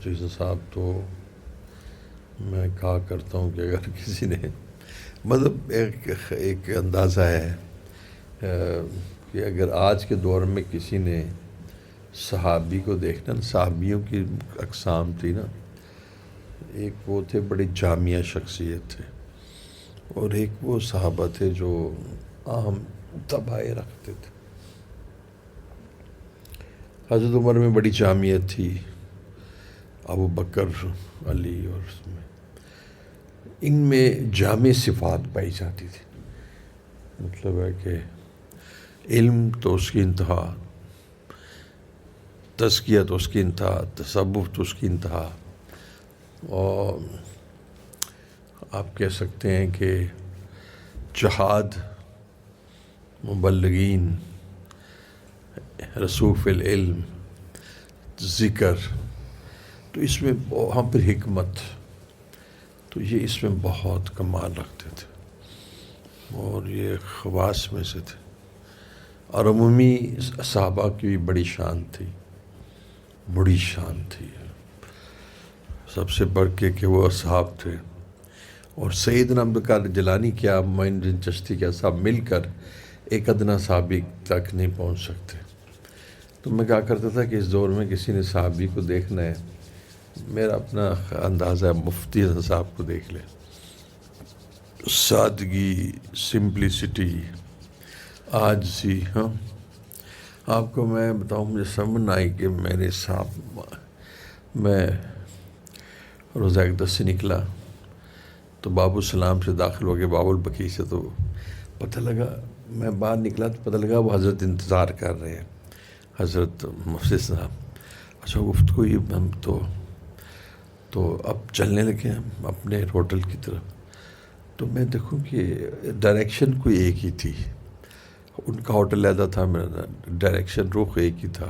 جیسا صاحب تو میں کہا کرتا ہوں کہ اگر کسی نے مطلب ایک اندازہ ہے کہ اگر آج کے دور میں کسی نے صحابی کو دیکھنا، صحابیوں کی اقسام تھی نا، ایک وہ تھے بڑی جامعہ شخصیت تھے، اور ایک وہ صحابہ تھے جو عام طبائع رکھتے تھے۔ حضرت عمر میں بڑی جامعیت تھی، ابو بکر، علی، اور ان میں جامع صفات پائی جاتی تھی۔ مطلب ہے کہ علم تو اس کی انتہا، تزکیہ تو اس کی انتہا، تصوف تو اس کی انتہا، اور آپ کہہ سکتے ہیں کہ جہاد، مبلغین، رسوخ العلم، ذکر، تو اس میں وہاں پر حکمت، تو یہ اس میں بہت کمال رکھتے تھے، اور یہ خواص میں سے تھے۔ اور عمومی صحابہ کی بھی بڑی شان تھی، بڑی شان تھی، سب سے بڑھ کے کہ وہ اصحاب تھے۔ اور سیدنا عبد القادر جیلانی کیا، معین الدین چشتی کیا، سب مل کر ایک ادنا صحابی تک نہیں پہنچ سکتے۔ تو میں کہا کرتا تھا کہ اس دور میں کسی نے صحابی کو دیکھنا ہے، میرا اپنا اندازہ ہے مفتی حسن صاحب کو دیکھ لے۔ سادگی، سمپلسٹی، عاجزی۔ ہاں، آپ کو میں بتاؤں، مجھے سمجھ نہ آئی کہ میرے صاحب، میں روزہ اقدس سے نکلا تو باب السلام سے داخل ہو گئے، باب البقیع سے، تو پتہ لگا، میں باہر نکلا تو پتہ لگا وہ حضرت انتظار کر رہے ہیں، حضرت مفتی صاحب۔ اچھا گفتگو یہ ہم تو اب چلنے لگے ہم اپنے ہوٹل کی طرف، تو میں دیکھوں کہ ڈائریکشن کوئی ایک ہی تھی، ان کا ہوٹل علیحدہ تھا، میرا ڈائریکشن رخ ایک ہی تھا۔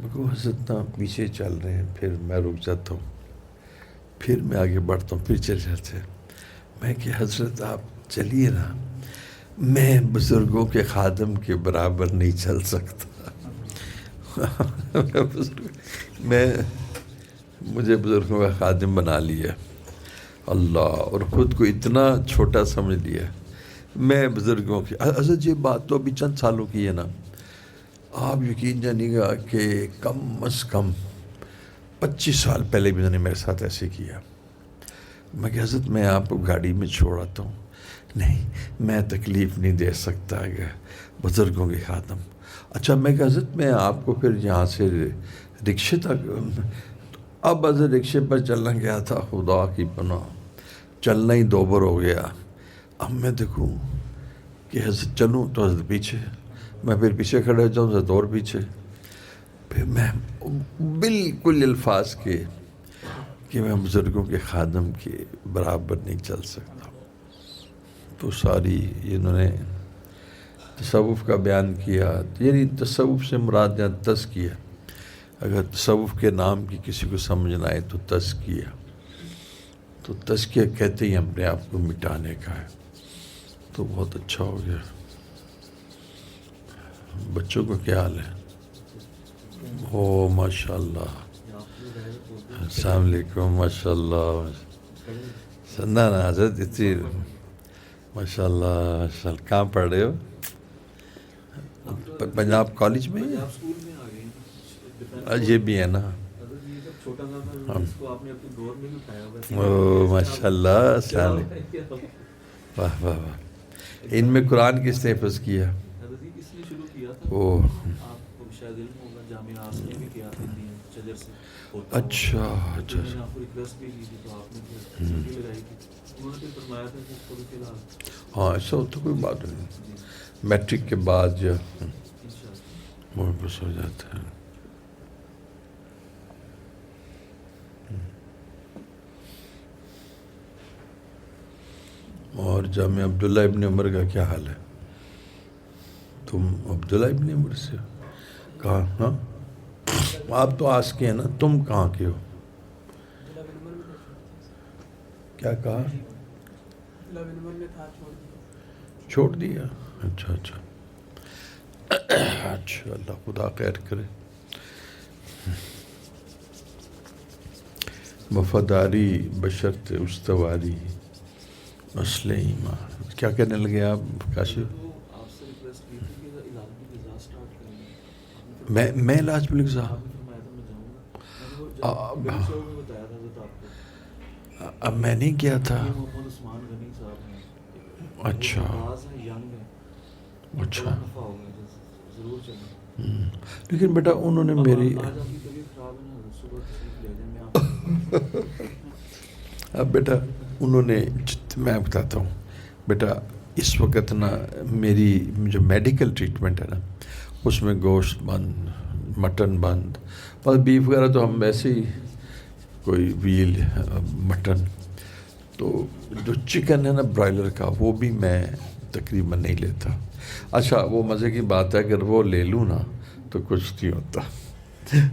میں کہوں حضرت نا پیچھے چل رہے ہیں، پھر میں رک جاتا ہوں، پھر میں آگے بڑھتا ہوں، پھر چل جاتے ہیں۔ میں کہ حضرت آپ چلیے نا، میں بزرگوں کے خادم کے برابر نہیں چل سکتا۔ مجھے بزرگوں کا خادم بنا لیا اللہ، اور خود کو اتنا چھوٹا سمجھ لیا۔ میں بزرگوں کی، حضرت یہ بات تو ابھی چند سالوں کی ہے نا، آپ یقین جانیے گا کہ کم از کم 25 سال پہلے بھی انہوں نے میرے ساتھ ایسے کیا۔ میں کہ حضرت میں آپ کو گاڑی میں چھوڑ آتا ہوں۔ نہیں، میں تکلیف نہیں دے سکتا کہ بزرگوں کے خادم۔ اچھا، میں کہ حضرت میں آپ کو پھر یہاں سے رکشے تک، اب حضرت رکشے پر چلنا گیا تھا، خدا کی پناہ چلنا ہی دوبر ہو گیا۔ اب میں دیکھوں کہ حضرت چلوں تو حضرت پیچھے، میں پھر پیچھے کھڑے ہو جاؤں، حضرت اور پیچھے، پھر میں بالکل الفاظ کے کہ میں بزرگوں کے خادم کے برابر نہیں چل سکتا۔ تو ساری انہوں نے تصوف کا بیان کیا، یعنی تصوف سے مراد یہاں تزکیہ، اگر تصوف کے نام کی کسی کو سمجھ نہ آئے تو تزکیہ، تو تزکیہ کہتے ہی اپنے آپ کو مٹانے کا ہے۔ تو بہت اچھا ہو گیا۔ بچوں کو کیا حال ہے؟ او ماشاء اللہ، السلام علیکم، ماشاء اللہ، نہ حضرت اتنی ماشاء اللہ، کہاں پڑھ رہے ہو؟ پنجاب کالج میں؟ یہ بھی ہے نا، او ماشاء اللہ، السلام علیکم، واہ واہ واہ۔ ان میں قرآن کس نے حفظ کیا؟ او اچھا اچھا، ہاں ایسا تو کوئی بات نہیں، میٹرک کے بعد جو بس ہو جاتا ہے۔ اور جامعہ عبداللہ ابن عمر کا کیا حال ہے؟ تم عبداللہ ابن عمر سے کہاں؟ ہاں آپ تو آس کے ہیں نا، تم کہاں کے ہو؟ کیا کہا؟ چھوڑ دیا؟ اچھا اچھا اچھا، اللہ خدا خیر کرے۔ وفاداری بشرط استواری اصل ایمان. کیا کہنے لگے آپ کاشف؟ آپ سے ریکویسٹ کی تھی کہ علاج بالغذا اسٹارٹ کریں. میں علاج بالغذا بتایا تھا اب میں نہیں کیا تھا. محمد عثمان غنی صاحب نے. اچھا ینگ ہے. اچھا. نفع ہوگا ضرور چلیں. لیکن بیٹا انہوں نے میری آج آپ کی طبیعت خراب ہے نا, صبح تشریف لے جائیں. میں اب بیٹا انہوں نے میں بتاتا ہوں بیٹا, اس وقت نا میری جو میڈیکل ٹریٹمنٹ ہے نا اس میں گوشت بند, مٹن بند, بس بیف وغیرہ تو ہم ویسے ہی کوئی ویل مٹن, تو جو چکن ہے نا برائلر کا وہ بھی میں تقریباً نہیں لیتا. اچھا وہ مزے کی بات ہے اگر وہ لے لوں نا تو کچھ نہیں ہوتا,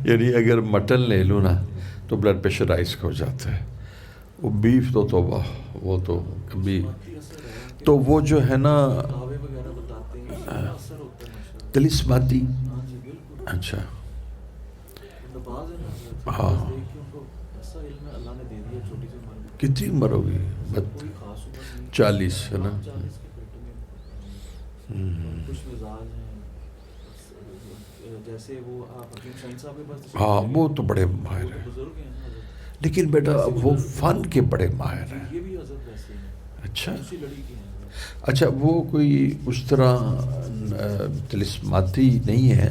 یعنی اگر مٹن لے لوں نا تو بلڈ پریشر رائز ہو جاتا ہے. وہ بیف تو توبہ, وہ تو کبھی تو وہ جو ہے نا وغیرہ بتاتے ہیں اثر ہوتا ہے تلسماتی. ہاں جی بالکل. اچھا باز ہے نا ہاں. دیکھ کے ان کو ایسا علم اللہ نے دے دیا چھوٹی سی عمر میں. کتنی عمر ہوگی؟ کوئی خاص عمر نہیں. 40 ہے نا. 40 کے پیٹ میں کچھ مزاج ہیں جیسے وہ آپ حکیم شاہین صاحب کے پاس. ہاں وہ تو بڑے ماہر ہیں, بزرگ ہیں لیکن بیٹا وہ فن کے بڑے ماہر ہیں. یہ بھی حضرت ویسے ہیں. اچھا اسی لڑی کے ہیں. اچھا وہ کوئی اس طرح تلسماتی نہیں ہے,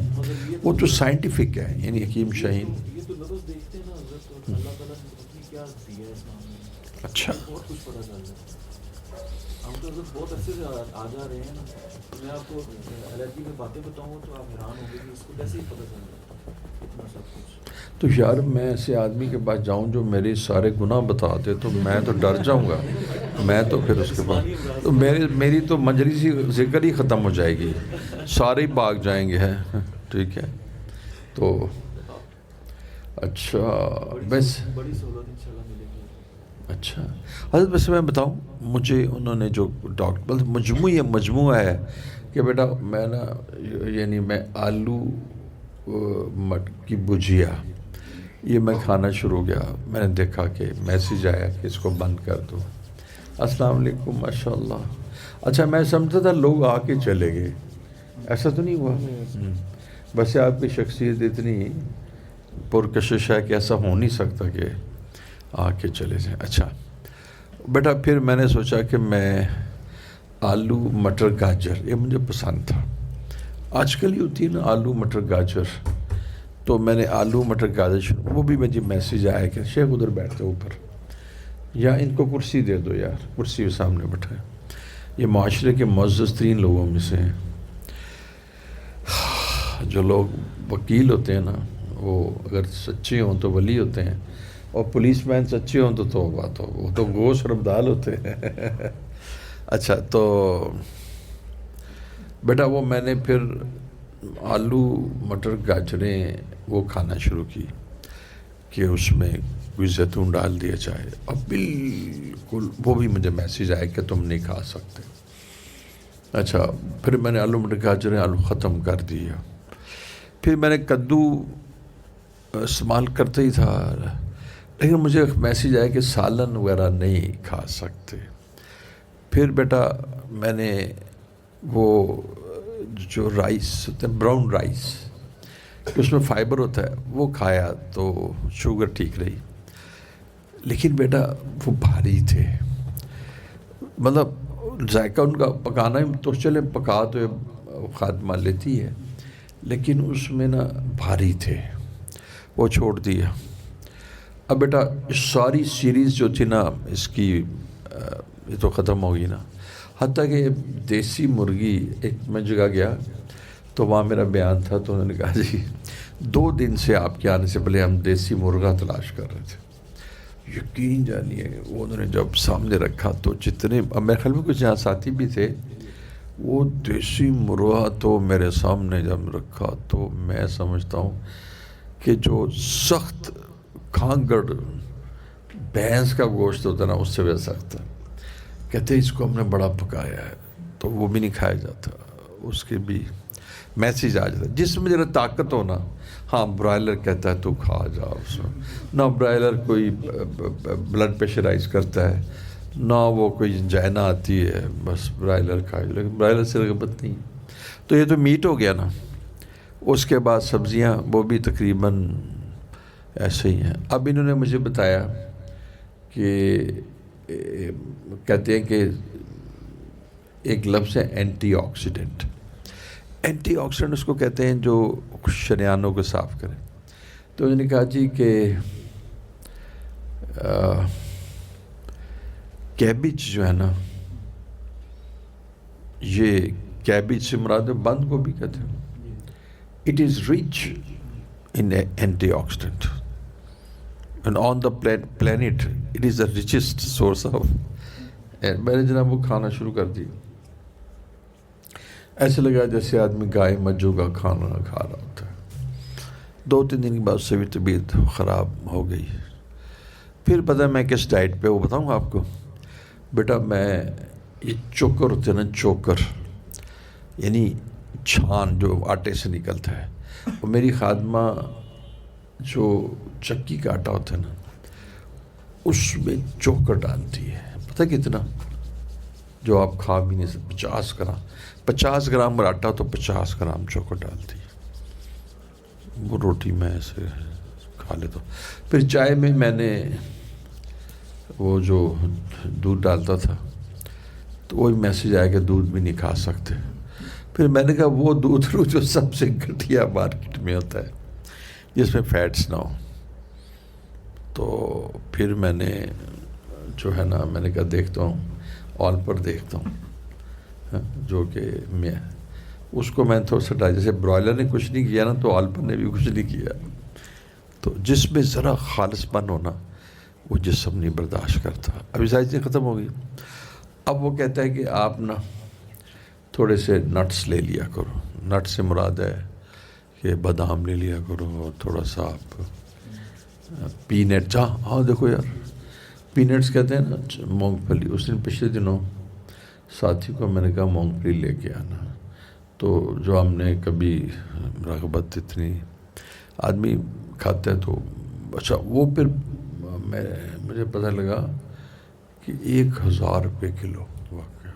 وہ تو سائنٹیفک ہے, یعنی حکیم شاہین. یہ تو لفظ دیکھتے ہیں نا حضرت, اللہ تعالیٰ نے اپنی کیا دیا ہے اس معاملے میں. اچھا بہت کچھ پتہ چل رہا ہے. ہم تو حضرت بہت عرصے سے آ جا رہے ہیں نا, میں آپ کو علیحدگی میں باتیں بتاؤں تو آپ حیران ہوں گے کہ اس کو کیسے ہی پتہ چل رہا ہے اتنا سب کچھ. تو یار میں ایسے آدمی کے پاس جاؤں جو میرے سارے گناہ بتا دے تو میں تو ڈر جاؤں گا. میں تو پھر اس کے پاس تو میری تو مجلسی ذکر ہی ختم ہو جائے گی, سارے ہی بھاگ جائیں گے. ٹھیک ہے تو اچھا بس بڑی سہولت انشاءاللہ ملے گی. اچھا حضرت ویسے میں بتاؤں, مجھے انہوں نے جو ڈاکٹر مجموعہ ہے کہ بیٹا میں نا یعنی میں آلو مٹ کی بھجیا یہ میں کھانا شروع کیا. میں نے دیکھا کہ میسیج آیا کہ اس کو بند کر دو. السلام علیکم ماشاء اللہ. اچھا میں سمجھتا تھا لوگ آ کے چلے گئے, ایسا تو نہیں ہوا. ویسے آپ کی شخصیت اتنی پرکشش ہے کہ ایسا ہو نہیں سکتا کہ آ کے چلے جائیں. اچھا بیٹا پھر میں نے سوچا کہ میں آلو مٹر گاجر یہ مجھے پسند تھا. آج کل ہی ہوتی ہے نا آلو مٹر گاجر, تو میں نے آلو مٹر گاجر وہ بھی مجھے میسیج آیا کہ شیخ ادھر بیٹھتے اوپر, یا ان کو کرسی دے دو یار, کرسی کے سامنے بیٹھے. یہ معاشرے کے معزز ترین لوگوں میں سے ہیں. جو لوگ وکیل ہوتے ہیں نا وہ اگر سچے ہوں تو ولی ہوتے ہیں, اور پولیس مین سچے ہوں تو بات ہو, وہ تو گوشت رمدال ہوتے ہیں. اچھا تو بیٹا وہ میں نے پھر آلو مٹر گاجریں وہ کھانا شروع کی کہ اس میں کوئی زیتون ڈال دیا جائے. اب بالکل وہ بھی مجھے میسیج آیا کہ تم نہیں کھا سکتے. اچھا پھر میں نے آلو مٹر گاجریں آلو ختم کر دیا. پھر میں نے کدو استعمال کرتا ہی تھا, لیکن مجھے میسیج آیا کہ سالن وغیرہ نہیں کھا سکتے. پھر بیٹا میں نے وہ جو رائس ہوتا ہے براؤن رائس اس میں فائبر ہوتا ہے وہ کھایا تو شوگر ٹھیک رہی. لیکن بیٹا وہ بھاری تھے, مطلب ذائقہ ان کا پکانا ہی تو چلے پکا تو خاتمہ لیتی ہے, لیکن اس میں نا بھاری تھے, وہ چھوڑ دیا. اب بیٹا ساری سیریز جو تھی نا اس کی یہ تو ختم ہو گئی نا. حتیٰ کہ دیسی مرغی ایک میں جگہ گیا تو وہاں میرا بیان تھا, تو انہوں نے کہا جی 2 دن سے آپ کے آنے سے پہلے ہم دیسی مرغا تلاش کر رہے تھے. یقین جانیے وہ انہوں نے جب سامنے رکھا تو جتنے, اب میرے خیال میں کچھ یہاں ساتھی بھی تھے, وہ دیسی مرغا تو میرے سامنے جب رکھا تو میں سمجھتا ہوں کہ جو سخت کھانگڑ بھینس کا گوشت ہوتا ہے نا اس سے بھی سخت ہے. کہتے اس کو ہم نے بڑا پکایا ہے, تو وہ بھی نہیں کھایا جاتا. اس کے بھی میسیج آ جاتا ہے. جس میں ذرا طاقت ہو نا, ہاں برائلر کہتا ہے تو کھا جا اس میں, نہ برائلر کوئی بلڈ پریشرائز کرتا ہے, نہ وہ کوئی جائنا آتی ہے, بس برائلر کھائے, لیکن برائلر سے رغبت نہیں. تو یہ تو میٹ ہو گیا نا. اس کے بعد سبزیاں وہ بھی تقریباً ایسے ہی ہیں. اب انہوں نے مجھے بتایا کہ کہتے ہیں کہ ایک لفظ ہے اینٹی آکسیڈنٹ. اینٹی آکسیڈنٹ اس کو کہتے ہیں جو شریانوں کو صاف کرے. تو انہوں نے کہا جی کہ کیبج جو ہے نا, یہ کیبج سے مراد بند گوبھی کہتے ہیں, it is rich in antioxidant and on the planet it is the richest source of. میں نے جناب وہ کھانا شروع کر دی. ایسے لگا جیسے آدمی گائے مجھو کا کھانا کھا رہا ہوتا ہے. 2-3 دن کے بعد سے بھی طبیعت خراب ہو گئی. پھر پتہ میں کس ڈائٹ پہ, وہ بتاؤں آپ کو بیٹا. میں یہ چوکر ہوتے ہیں نا, چوکر یعنی چھان جو آٹے سے نکلتا ہے, وہ میری خادمہ جو چکی کا آٹا ہوتا ہے نا, اس میں چوکر ڈالتی ہے. پتہ کتنا, جو آپ کھا بھی نہیں سکتے. 50 گرام آٹا تو 50 گرام چوکر ڈالتی ہے. وہ روٹی میں ایسے کھا لیتا ہوں. پھر چائے میں نے وہ جو دودھ ڈالتا تھا, تو وہی میسیج آیا کہ دودھ بھی نہیں کھا سکتے. پھر میں نے کہا وہ دودھ لو جو سب سے گھٹیا مارکیٹ میں ہوتا ہے, جس میں فیٹس نہ ہو. تو پھر میں نے جو ہے نا, میں نے کہا دیکھتا ہوں آل پر دیکھتا ہوں, جو کہ میں اس کو میں تھوڑا سا ڈال, جیسے برائلر نے کچھ نہیں کیا نا, تو آل پر نے بھی کچھ نہیں کیا. تو جس میں ذرا خالص پن ہونا, وہ جسم نہیں برداشت کرتا. ابھی ساری چیزیں ختم ہو گئی. اب وہ کہتا ہے کہ آپ نا تھوڑے سے نٹس لے لیا کرو. نٹ سے مراد ہے کہ بادام لے لیا کرو, اور تھوڑا سا آپ پینٹ. ہاں دیکھو یار, پینٹس کہتے ہیں نا مونگ پھلی. اس دن پچھلے دنوں ساتھی کو میں نے کہا مونگ پھلی لے کے آنا, تو جو ہم نے کبھی رغبت اتنی آدمی کھاتا ہے تو اچھا. وہ پھر مجھے پتہ لگا کہ 1000 روپے کلو. واقعہ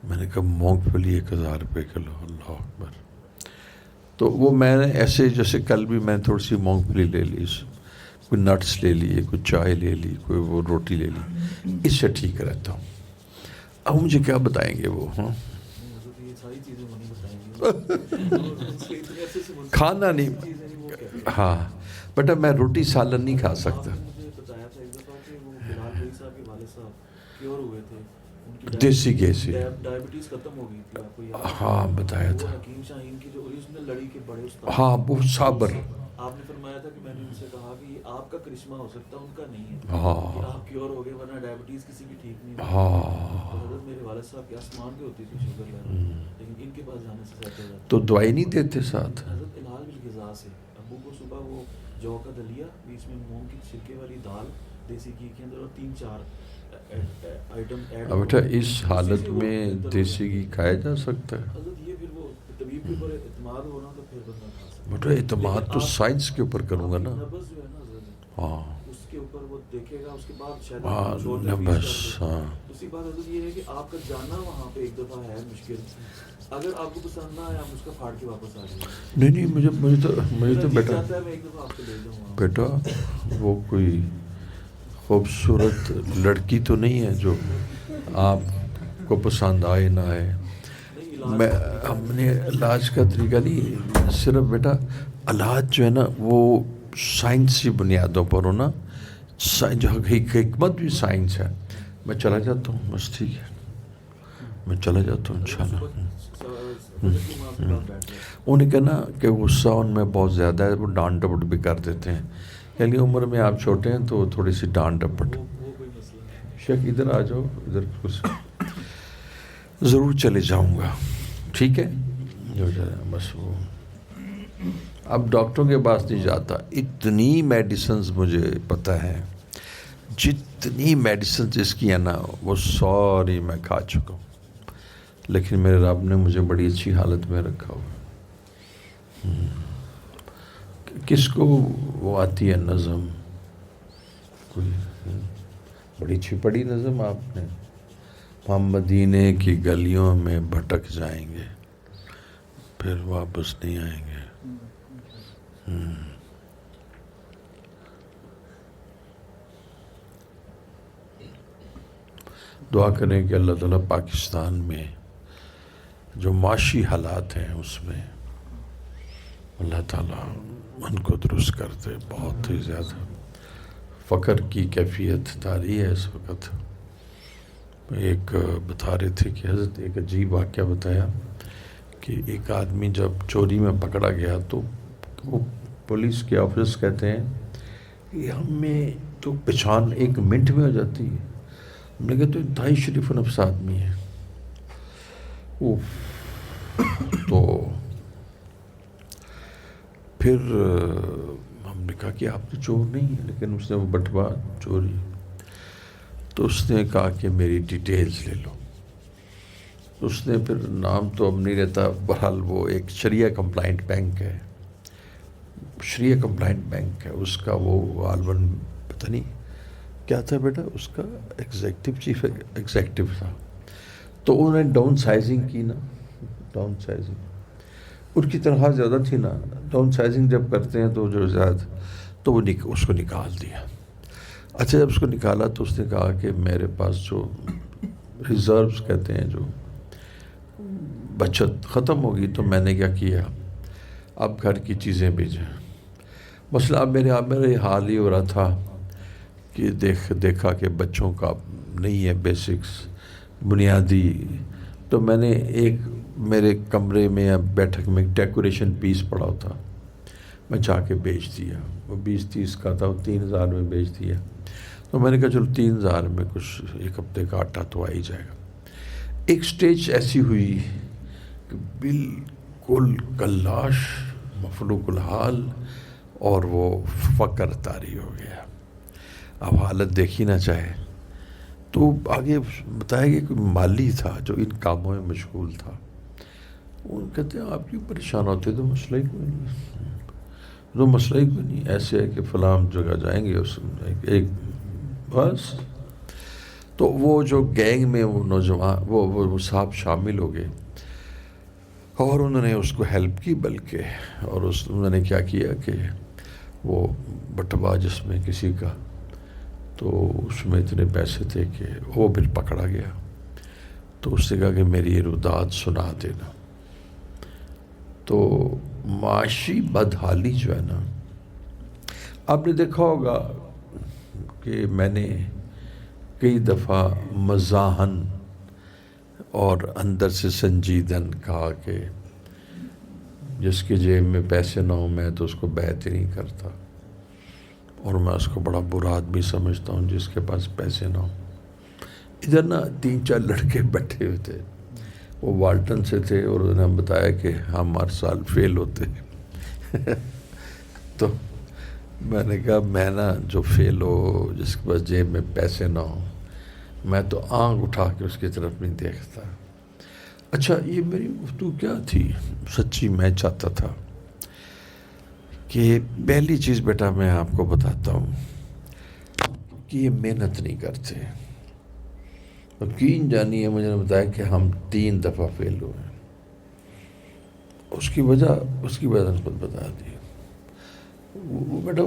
میں نے کہا مونگ پھلی 1000 روپے کلو, اللہ اکبر. تو وہ میں نے ایسے, جیسے کل بھی میں تھوڑی سی مونگ پھلی لے لی, کوئی نٹس لے لیے, کوئی چائے لے لی, کوئی وہ روٹی لے لی, اس سے ٹھیک رہتا ہوں. اب مجھے کیا بتائیں گے وہ؟ ہاں کھانا نہیں. ہاں بیٹا میں روٹی سالن نہیں کھا سکتا. دیسی گھی سے ڈائبٹیز ختم ہو گئی تھی, آپ کو یاد؟ ہاں بتایا تھا. حکیم شاہین کی جو اوریجنل لڑی کے بڑے استاد, ہاں وہ صابر. آپ نے فرمایا تھا کہ میں نے ان سے کہا کہ یہ آپ کا کرشمہ ہو سکتا ہے, ان کا نہیں ہے. ہاں آپ پیور ہو گئے, ورنہ ڈائبٹیز کسی کی ٹھیک نہیں. ہاں حضرت میرے والد صاحب کے آسمان پہ ہوتی تھی شوگر لیول, لیکن ان کے پاس جانے سے سیٹ ہو جاتا. تو دوائی نہیں دیتے ساتھ؟ حضرت الحال بالغذا سے. ابو کو صبح وہ جو کا دلیا, بیچ میں مونگ کی چھلکے والی دال دیسی گھی کے اندر, اور 3-4 آئٹم ایڈ. بیٹا اس حالت میں دیسی گھی کھایا جا سکتا ہے؟ حضرت یہ پھر وہ طبیب کے اوپر اعتماد ہونا, تو پھر بندہ کھا سکتا ہے. بیٹا اعتماد تو سائنس کے اوپر کروں گا نا. نبض جو ہے نا حضرت, ہاں اس کے اوپر وہ دیکھے گا, اس کے بعد شاید ہاں نبض. ہاں اسی بات حضرت یہ ہے کہ آپ کا جانا وہاں پہ ایک دفعہ ہے مشکل. اگر آپ کو پسند نہ آیا, آپ اس کا پھاڑ کے واپس آ جائیں. نہیں مجھے تو بیٹا, میں ایک دفعہ آپ کو لے جاؤں. بیٹا وہ کوئی خوبصورت لڑکی تو نہیں ہے جو آپ کو پسند آئے نہ آئے. میں ہم نے علاج کا طریقہ نہیں, صرف بیٹا علاج جو ہے نا وہ سائنسی بنیادوں پر ہو نا, جو حکمت بھی سائنس ہے. میں چلا جاتا ہوں, بس ٹھیک ہے, میں چلا جاتا ہوں انشاءاللہ. انہیں کہنا کہ غصہ ان میں بہت زیادہ ہے, وہ ڈانٹ ڈپٹ بھی کر دیتے ہیں. یعنی عمر میں آپ چھوٹے ہیں تو تھوڑی سی ڈانٹ ڈپٹ. شیخ ادھر آ جاؤ, ادھر کچھ ضرور چلے جاؤں گا, ٹھیک ہے جو جائے. بس وہ اب ڈاکٹروں کے پاس نہیں جاتا. اتنی میڈیسنز مجھے پتہ ہے, جتنی میڈیسنز جس کی ہیں نا وہ ساری میں کھا چکا ہوں, لیکن میرے رب نے مجھے بڑی اچھی حالت میں رکھا ہوا. کس کو وہ آتی ہے نظم؟ کوئی بڑی چھپڑی نظم آپ نے، ہم مدینے کی گلیوں میں بھٹک جائیں گے پھر واپس نہیں آئیں گے. دعا کریں کہ اللہ تعالیٰ پاکستان میں جو معاشی حالات ہیں اس میں اللہ تعالیٰ ان کو درست کر دے. بہت ہی زیادہ فقر کی کیفیت طاری ہے اس وقت. ایک بتا رہے تھے کہ حضرت ایک عجیب واقعہ بتایا کہ ایک آدمی جب چوری میں پکڑا گیا تو وہ پولیس کے آفیسرز کہتے ہیں کہ ہمیں تو پہچان 1 منٹ میں ہو جاتی ہے. ہم نے کہا تو انتہائی شریف و نفس آدمی ہے. تو پھر ہم نے کہا کہ آپ تو چور نہیں ہیں، لیکن اس نے وہ بٹوا چوری. تو اس نے کہا کہ میری ڈیٹیلز لے لو. اس نے پھر نام تو اب نہیں رہتا، بہرحال وہ ایک شریعہ کمپلائنٹ بینک ہے، شریعہ کمپلائنٹ بینک ہے، اس کا وہ غالباً پتہ نہیں کیا تھا بیٹا، اس کا چیف ایگزیکٹو تھا. تو انہوں نے ڈاؤن سائزنگ کی نا، ڈاؤن سائزنگ ان کی تنخواہ زیادہ تھی نا، ڈاؤن سائزنگ جب کرتے ہیں تو جو زیادہ تو وہ اس کو نکال دیا. اچھا جب اس کو نکالا تو اس نے کہا کہ میرے پاس جو ریزروز کہتے ہیں، جو بچت ختم ہوگی. تو میں نے کیا کیا، اب گھر کی چیزیں بھیجیں. مسئلہ اب میرے حال ہی ہو رہا تھا کہ دیکھا کہ بچوں کا نہیں ہے بیسکس بنیادی. تو میں نے ایک میرے کمرے میں یا بیٹھک میں ڈیکوریشن پیس پڑا تھا، میں جا کے بیچ دیا. وہ 20-30 کا تھا، وہ 3000 میں بیچ دیا. تو میں نے کہا چلو 3000 میں کچھ 1 ہفتے کا آٹا تو آ ہی جائے گا. ایک سٹیج ایسی ہوئی کہ بالکل کلاش مفلوق الحال اور وہ فقر طاری ہو گیا. اب حالت دیکھی نہ چاہے. تو آگے بتایا کہ کوئی مالی تھا جو ان کاموں میں مشغول تھا. وہ کہتے ہیں آپ کیوں پریشان ہوتے؟ تو مسئلہ ہی کوئی نہیں، تو مسئلہ ہی کوئی نہیں، ایسے ہے کہ فلاں جگہ جائیں گے اس ایک بس. تو وہ جو گینگ میں وہ نوجوان وہ صاحب شامل ہو گئے اور انہوں نے اس کو ہیلپ کی. بلکہ اور انہوں نے کیا کیا کہ وہ بٹوا جس میں کسی کا، تو اس میں اتنے پیسے تھے کہ وہ پھر پکڑا گیا. تو اس نے کہا کہ میری یہ روداد سنا دینا. تو معاشی بدحالی جو ہے نا، آپ نے دیکھا ہوگا کہ میں نے کئی دفعہ مزاحن اور اندر سے سنجیدن کہا کہ جس کی جیب میں پیسے نہ ہوں میں تو اس کو بیعت ہی نہیں کرتا، اور میں اس کو بڑا برا آدمی سمجھتا ہوں جس کے پاس پیسے نہ ہوں. ادھر نا 3-4 لڑکے بیٹھے ہوئے تھے، وہ والٹن سے تھے، اور انہوں نے بتایا کہ ہم ہر سال فیل ہوتے ہیں. تو میں نے کہا میں نا جو فیل ہو، جس کے پاس جیب میں پیسے نہ ہوں، میں تو آنکھ اٹھا کے اس کی طرف نہیں دیکھتا. اچھا یہ میری گفتگو کیا تھی؟ سچی میں چاہتا تھا کہ پہلی چیز بیٹا میں آپ کو بتاتا ہوں کہ یہ محنت نہیں کرتے. یقین جانیے مجھے نے بتایا کہ ہم 3 دفعہ فیل ہوئے. اس کی وجہ نے خود بتا دی. وہ بیٹا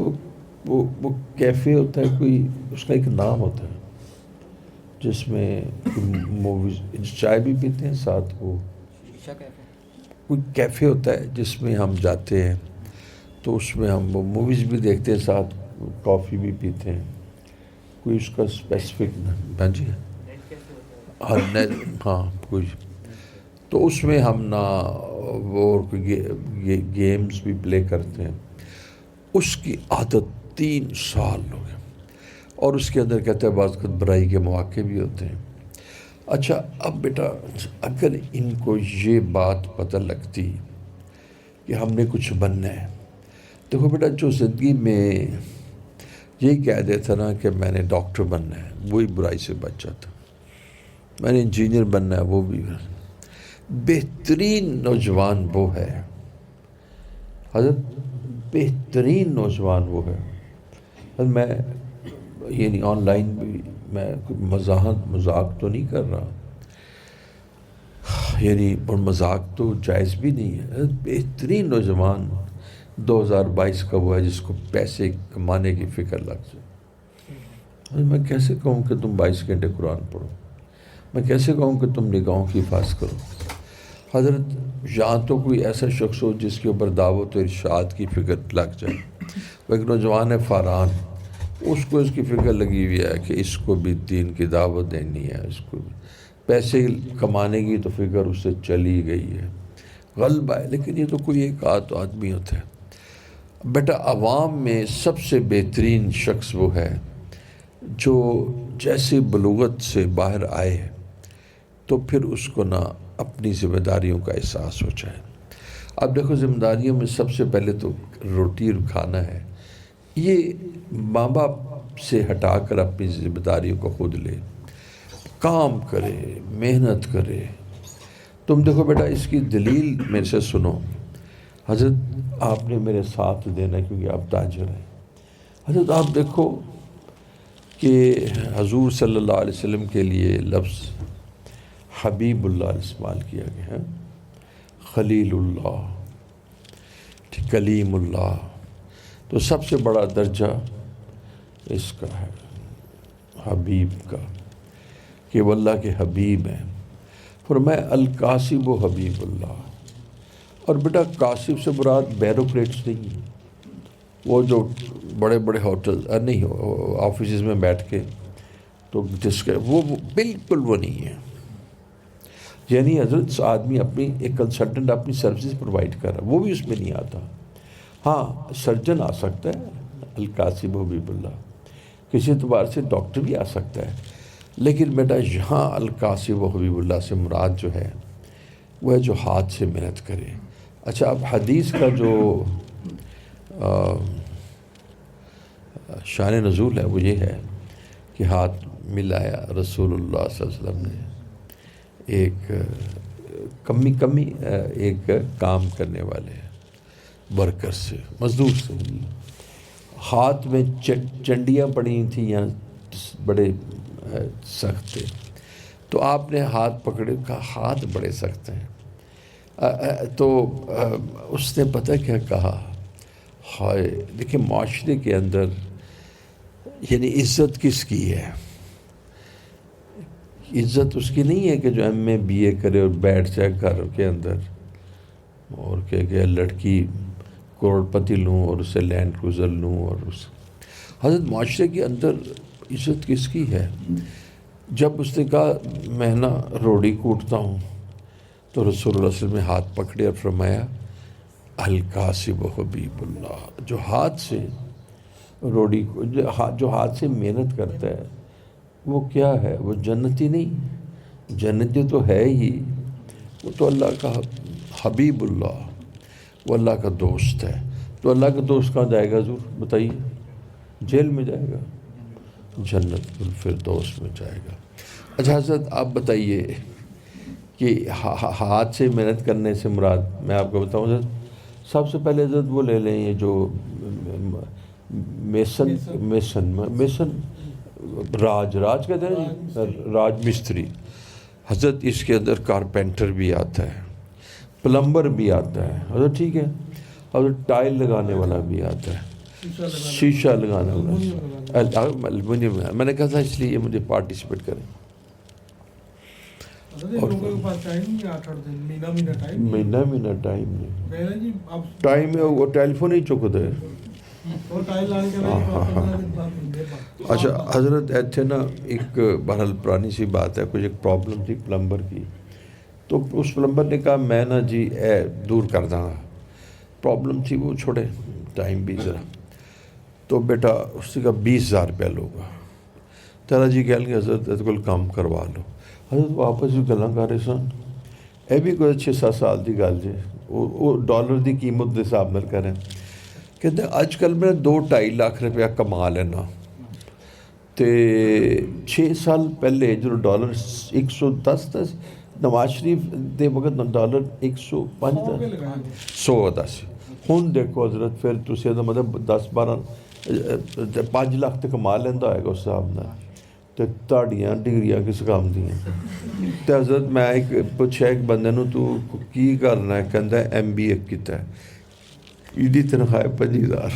وہ کیفے ہوتا ہے، کوئی اس کا ایک نام ہوتا ہے جس میں موویز چائے بھی پیتے ہیں ساتھ. وہ کوئی کیفے ہوتا ہے جس میں ہم جاتے ہیں تو اس میں ہم وہ موویز بھی دیکھتے ہیں ساتھ کافی بھی پیتے ہیں. کوئی اس کا اسپیسیفک ہاں جی ہاں کوئی. تو اس میں ہم نہ وہ گیمز بھی پلے کرتے ہیں. اس کی عادت 3 سال ہو گئے، اور اس کے اندر کہتے ہیں بعض خود برائی کے مواقع بھی ہوتے ہیں. اچھا اب بیٹا اگر ان کو یہ بات پتہ لگتی کہ ہم نے کچھ بننا ہے، دیکھو بیٹا جو زندگی میں یہی کہہ دیتا نا کہ میں نے ڈاکٹر بننا ہے، وہی برائی سے بچ جاتا. میں نے انجینئر بننا ہے، وہ بھی. بہترین نوجوان وہ ہے حضرت بہترین نوجوان وہ ہے. میں یعنی آن لائن بھی میں مذاق تو نہیں کر رہا، یعنی اور مذاق تو جائز بھی نہیں ہے. بہترین نوجوان 2022 کا وہ ہے جس کو پیسے کمانے کی فکر لگ جائے. میں کیسے کہوں کہ تم 22 گھنٹے قرآن پڑھو، میں کیسے کہوں کہ تم نگاہوں کی حفاظت کرو. حضرت یہاں تو کوئی ایسا شخص ہو جس کے اوپر دعوت و ارشاد کی فکر لگ جائے. وہ ایک نوجوان ہے فاران، اس کو اس کی فکر لگی ہوئی ہے کہ اس کو بھی دین کی دعوت دینی ہے، اس کو بھی پیسے کمانے کی تو فکر اس سے چلی گئی ہے. غلبہ ہے. لیکن یہ تو کوئی ایک آدمی ہوتا ہے. بیٹا عوام میں سب سے بہترین شخص وہ ہے جو جیسے بلوغت سے باہر آئے تو پھر اس کو نہ اپنی ذمہ داریوں کا احساس ہو جائے. اب دیکھو ذمہ داریوں میں سب سے پہلے تو روٹی کھانا ہے. یہ ماں باپ سے ہٹا کر اپنی ذمہ داریوں کو خود لے، کام کرے، محنت کرے. تم دیکھو بیٹا اس کی دلیل میرے سے سنو. حضرت آپ نے میرے ساتھ دینا ہے کیونکہ آپ تاجر ہیں. حضرت آپ دیکھو کہ حضور صلی اللہ علیہ وسلم کے لیے لفظ حبیب اللہ استعمال کیا گیا ہے، خلیل اللہ، کلیم اللہ. تو سب سے بڑا درجہ اس کا ہے حبیب کا، کہ وہ اللہ کے حبیب ہیں. فرمایا القاسب و حبیب اللہ. اور بیٹا قاسب سے مراد بیروکریٹس نہیں ہیں، وہ جو بڑے بڑے ہوٹل نہیں آفیسز میں بیٹھ کے تو جس کے وہ بالکل وہ نہیں ہے. یعنی حضرت آدمی اپنی ایک کنسلٹنٹ اپنی سروسز پرووائڈ کر رہا ہے، وہ بھی اس میں نہیں آتا. ہاں سرجن آ سکتا ہے القاسب حبیب اللہ، کسی اعتبار سے ڈاکٹر بھی آ سکتا ہے. لیکن بیٹا یہاں القاسب و حبیب اللہ سے مراد جو ہے وہ ہے جو ہاتھ سے محنت کرے. اچھا اب حدیث کا جو شان نزول ہے وہ یہ ہے کہ ہاتھ ملایا رسول اللہ صلی اللہ علیہ وسلم نے ایک کمی ایک کام کرنے والے ورکر سے، مزدور سے. ہاتھ میں چنڈیاں پڑی تھیں یا بڑے سخت تھے، تو آپ نے ہاتھ پکڑے، کہا ہاتھ بڑے سخت ہیں. تو اس نے پتہ کیا کہا، ہائے دیکھیں معاشرے کے اندر یعنی عزت کس کی ہے؟ عزت اس کی نہیں ہے کہ جو ایم اے بی اے کرے اور بیٹھ جائے گھر کے اندر اور کہ لڑکی کروڑ پتی لوں اور اسے لینڈ کروزر لوں. اور اس حضرت معاشرے کے اندر عزت کس کی ہے؟ جب اس نے کہا میں نا روڑی کوٹتا ہوں، تو رسول اللہ صلی اللہ علیہ وسلم نے ہاتھ پکڑے اور فرمایا القاسب و حبیب اللہ. جو ہاتھ سے روڑی جو ہاتھ سے محنت کرتا ہے وہ کیا ہے؟ وہ جنتی نہیں، جنتی تو ہے ہی، وہ تو اللہ کا حبیب اللہ، وہ اللہ کا دوست ہے. تو اللہ کا دوست کہاں جائے گا حضور بتائیے؟ جیل میں جائے گا، جنت الفردوس میں جائے گا. اچھا حضرت آپ بتائیے کہ ہاتھ سے محنت کرنے سے مراد میں آپ کو بتاؤں حضرت، سب سے پہلے حضرت وہ لے لیں یہ جو میسن راج کہتے ہیں جی، راج مستری. حضرت اس کے اندر کارپینٹر بھی آتا ہے، پلمبر بھی آتا ہے حضرت، ٹھیک ہے حضرت، ٹائل لگانے والا بھی آتا ہے، شیشہ لگانے والا. میں نے کہا تھا اس لیے مجھے پارٹیسپیٹ کریں. مہینہ ٹائم ہے، وہ ٹیلی فون ہی چکتا ہے. اچھا حضرت ایتھے نا ایک بہرحال پرانی سی بات ہے، کچھ ایک پرابلم تھی پلمبر کی. تو اس پلمبر نے کہا میں نا جی دور کر داں گا. پرابلم تھی وہ چھوڑے ٹائم بھی ذرا. تو بیٹا اس نے کہا 20,000 روپیہ لوگا. تیرا جی کہہ لیں حضرت ایسے کوئی کام کروا لو. حضرت واپس بھی گلاں کر رہے سن، یہ بھی کوئی 6-7 سال کی گل جی، وہ ڈالر کی قیمت کے حساب نال کریں. کہتے ہیں اج کل میں 2-2.5 لاکھ روپیہ کما لینا، تے 6 سال پہلے جو ڈالر 110 تھا، نواز شریف دے وقت ڈالر 105 تھا، 100 تھا سی. ہن دیکھو حضرت پھر تسی دا مطلب 10-12 5 لاکھ تے کما لیندا ہوئے گا اس حساب نال تے تہاڈیاں ڈگریاں کس کام دیاں. تے حضرت میں ایک پوچھا ایک بندے نوں تو کی کرنا ہے, کہندا ہے MBA کیتا ہے, ایڈی تنخواہ 25,000.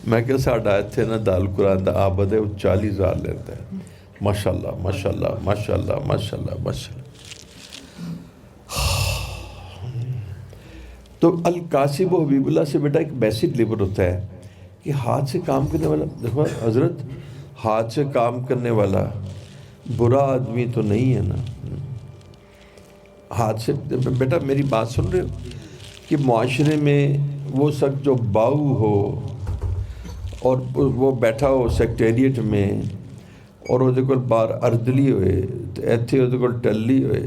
میں کہ ساڈا اتھے نا دار القرآن دا عابد ہے وہ 40,000 لیتا ہے. ماشاء اللہ ماشاء اللہ ماشاء اللہ ماشاء اللہ ماشاء اللہ. تو القاسب و حبیب اللہ سے بیٹا ایک بیسک لیبر ہوتا ہے کہ ہاتھ سے کام کرنے والا. دیکھو حضرت, ہاتھ سے کام کرنے والا برا آدمی تو نہیں ہے نا. ہاتھ سے بیٹا میری بات سن رہے ہو کہ معاشرے میں وہ سب جو باؤ ہو اور وہ بیٹھا ہو سیکٹریٹ میں اور وہ کول باہر اردلی ہوئے تو ایتھے وہ کول ٹلی ہوئے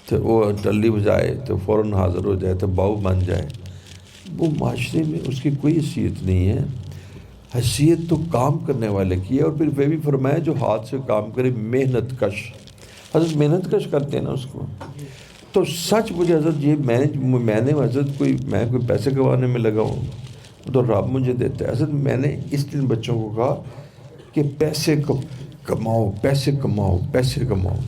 تو وہ ٹلی بجائے تو فوراً حاضر ہو جائے تو باؤ بن جائے, وہ معاشرے میں اس کی کوئی حیثیت نہیں ہے. حیثیت تو کام کرنے والے کی ہے. اور پھر وہ بھی فرمایا جو ہاتھ سے کام کرے محنت کش. حضرت محنت کش کرتے ہیں نا اس کو. تو سچ مجھے حضرت یہ میں نے حضرت میں کوئی پیسے کمانے میں لگا ہوں تو رب مجھے دیتا ہے. حضرت میں نے اس دن بچوں کو کہا کہ پیسے کماؤ پیسے کماؤ پیسے کماؤ.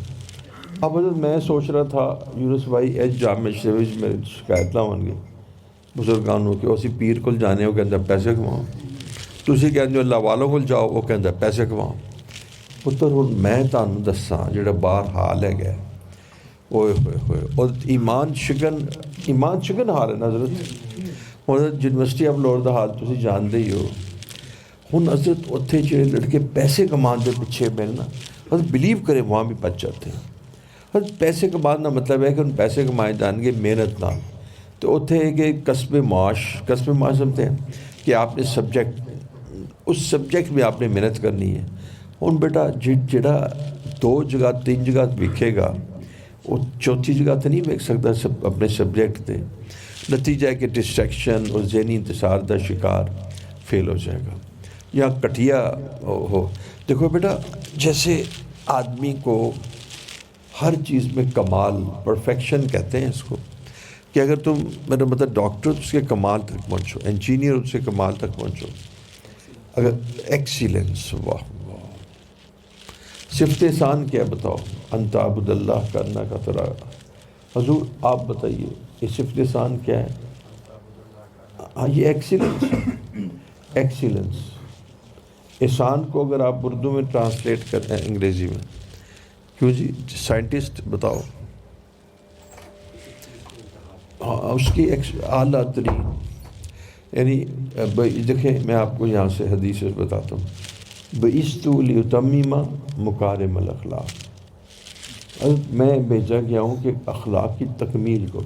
اب حضرت میں سوچ رہا تھا یونس بھائی ایج جامع شریف میرے شکایت نہ ہون گی بزرگانوں کے, اسی پیر کو جانے وہ کہتا پیسے کماؤ, تسی کہندے اللہ والوں کو جاؤ وہ کہتا پیسے کماؤ. پتر ہن میں تانوں دساں جڑا باہر حال ہے گیا اوئے ہوئے ہوئے اور ایمان شکن حال ہے نا حضرت. حضرت یونیورسٹی آف لاہور دا حال تسی جانتے ہی ہو. ہن حضرت اتھے جڑے لڑکے پیسے کمان دے پیچھے ملنا حضرت بلیو کرے وہاں بھی بچ جاتے ہیں. حضرت پیسے کمانا مطلب ہے کہ ان پیسے کمائے جان گے محنت نال. تو اتھے کہ کسب معاش سمجھتے ہیں کہ آپ نے سبجیکٹ اس سبجیکٹ میں آپ نے محنت کرنی ہے. ہن بیٹا جڑا 2 جگہ 3 جگہ ویکھے گا وہ چوتھی جگہ تو نہیں ویکھ سکتا اپنے سبجیکٹ تے. نتیجہ ہے کہ ڈسٹریکشن اور ذہنی انتشار کا شکار فیل ہو جائے گا یا کٹیا ہو. دیکھو بیٹا جیسے آدمی کو ہر چیز میں کمال پرفیکشن کہتے ہیں اس کو, کہ اگر تم میرا مطلب ڈاکٹر اس کے کمال تک پہنچو, انجینئر اس کے کمال تک پہنچو, اگر ایکسیلنس واہ واہ. صفت احسان کیا بتاؤ, انت عبد اللہ کرنا کا ترا. حضور آپ بتائیے یہ صفت احسان کیا ہے؟ ہاں یہ ایکسیلنس ایکسیلنس. احسان کو اگر آپ اردو میں ٹرانسلیٹ کرتے ہیں انگریزی میں, کیوں جی سائنٹسٹ بتاؤ, ہاں اس کی اعلیٰ ترین یعنی دیکھیں میں آپ کو یہاں سے حدیث بتاتا ہوں. بَعِثْتُ لِأُتَمِّمَ مَكَارِمَ الْأَخْلَاقِ. میں بھیجا گیا ہوں کہ اخلاق کی تکمیل کو.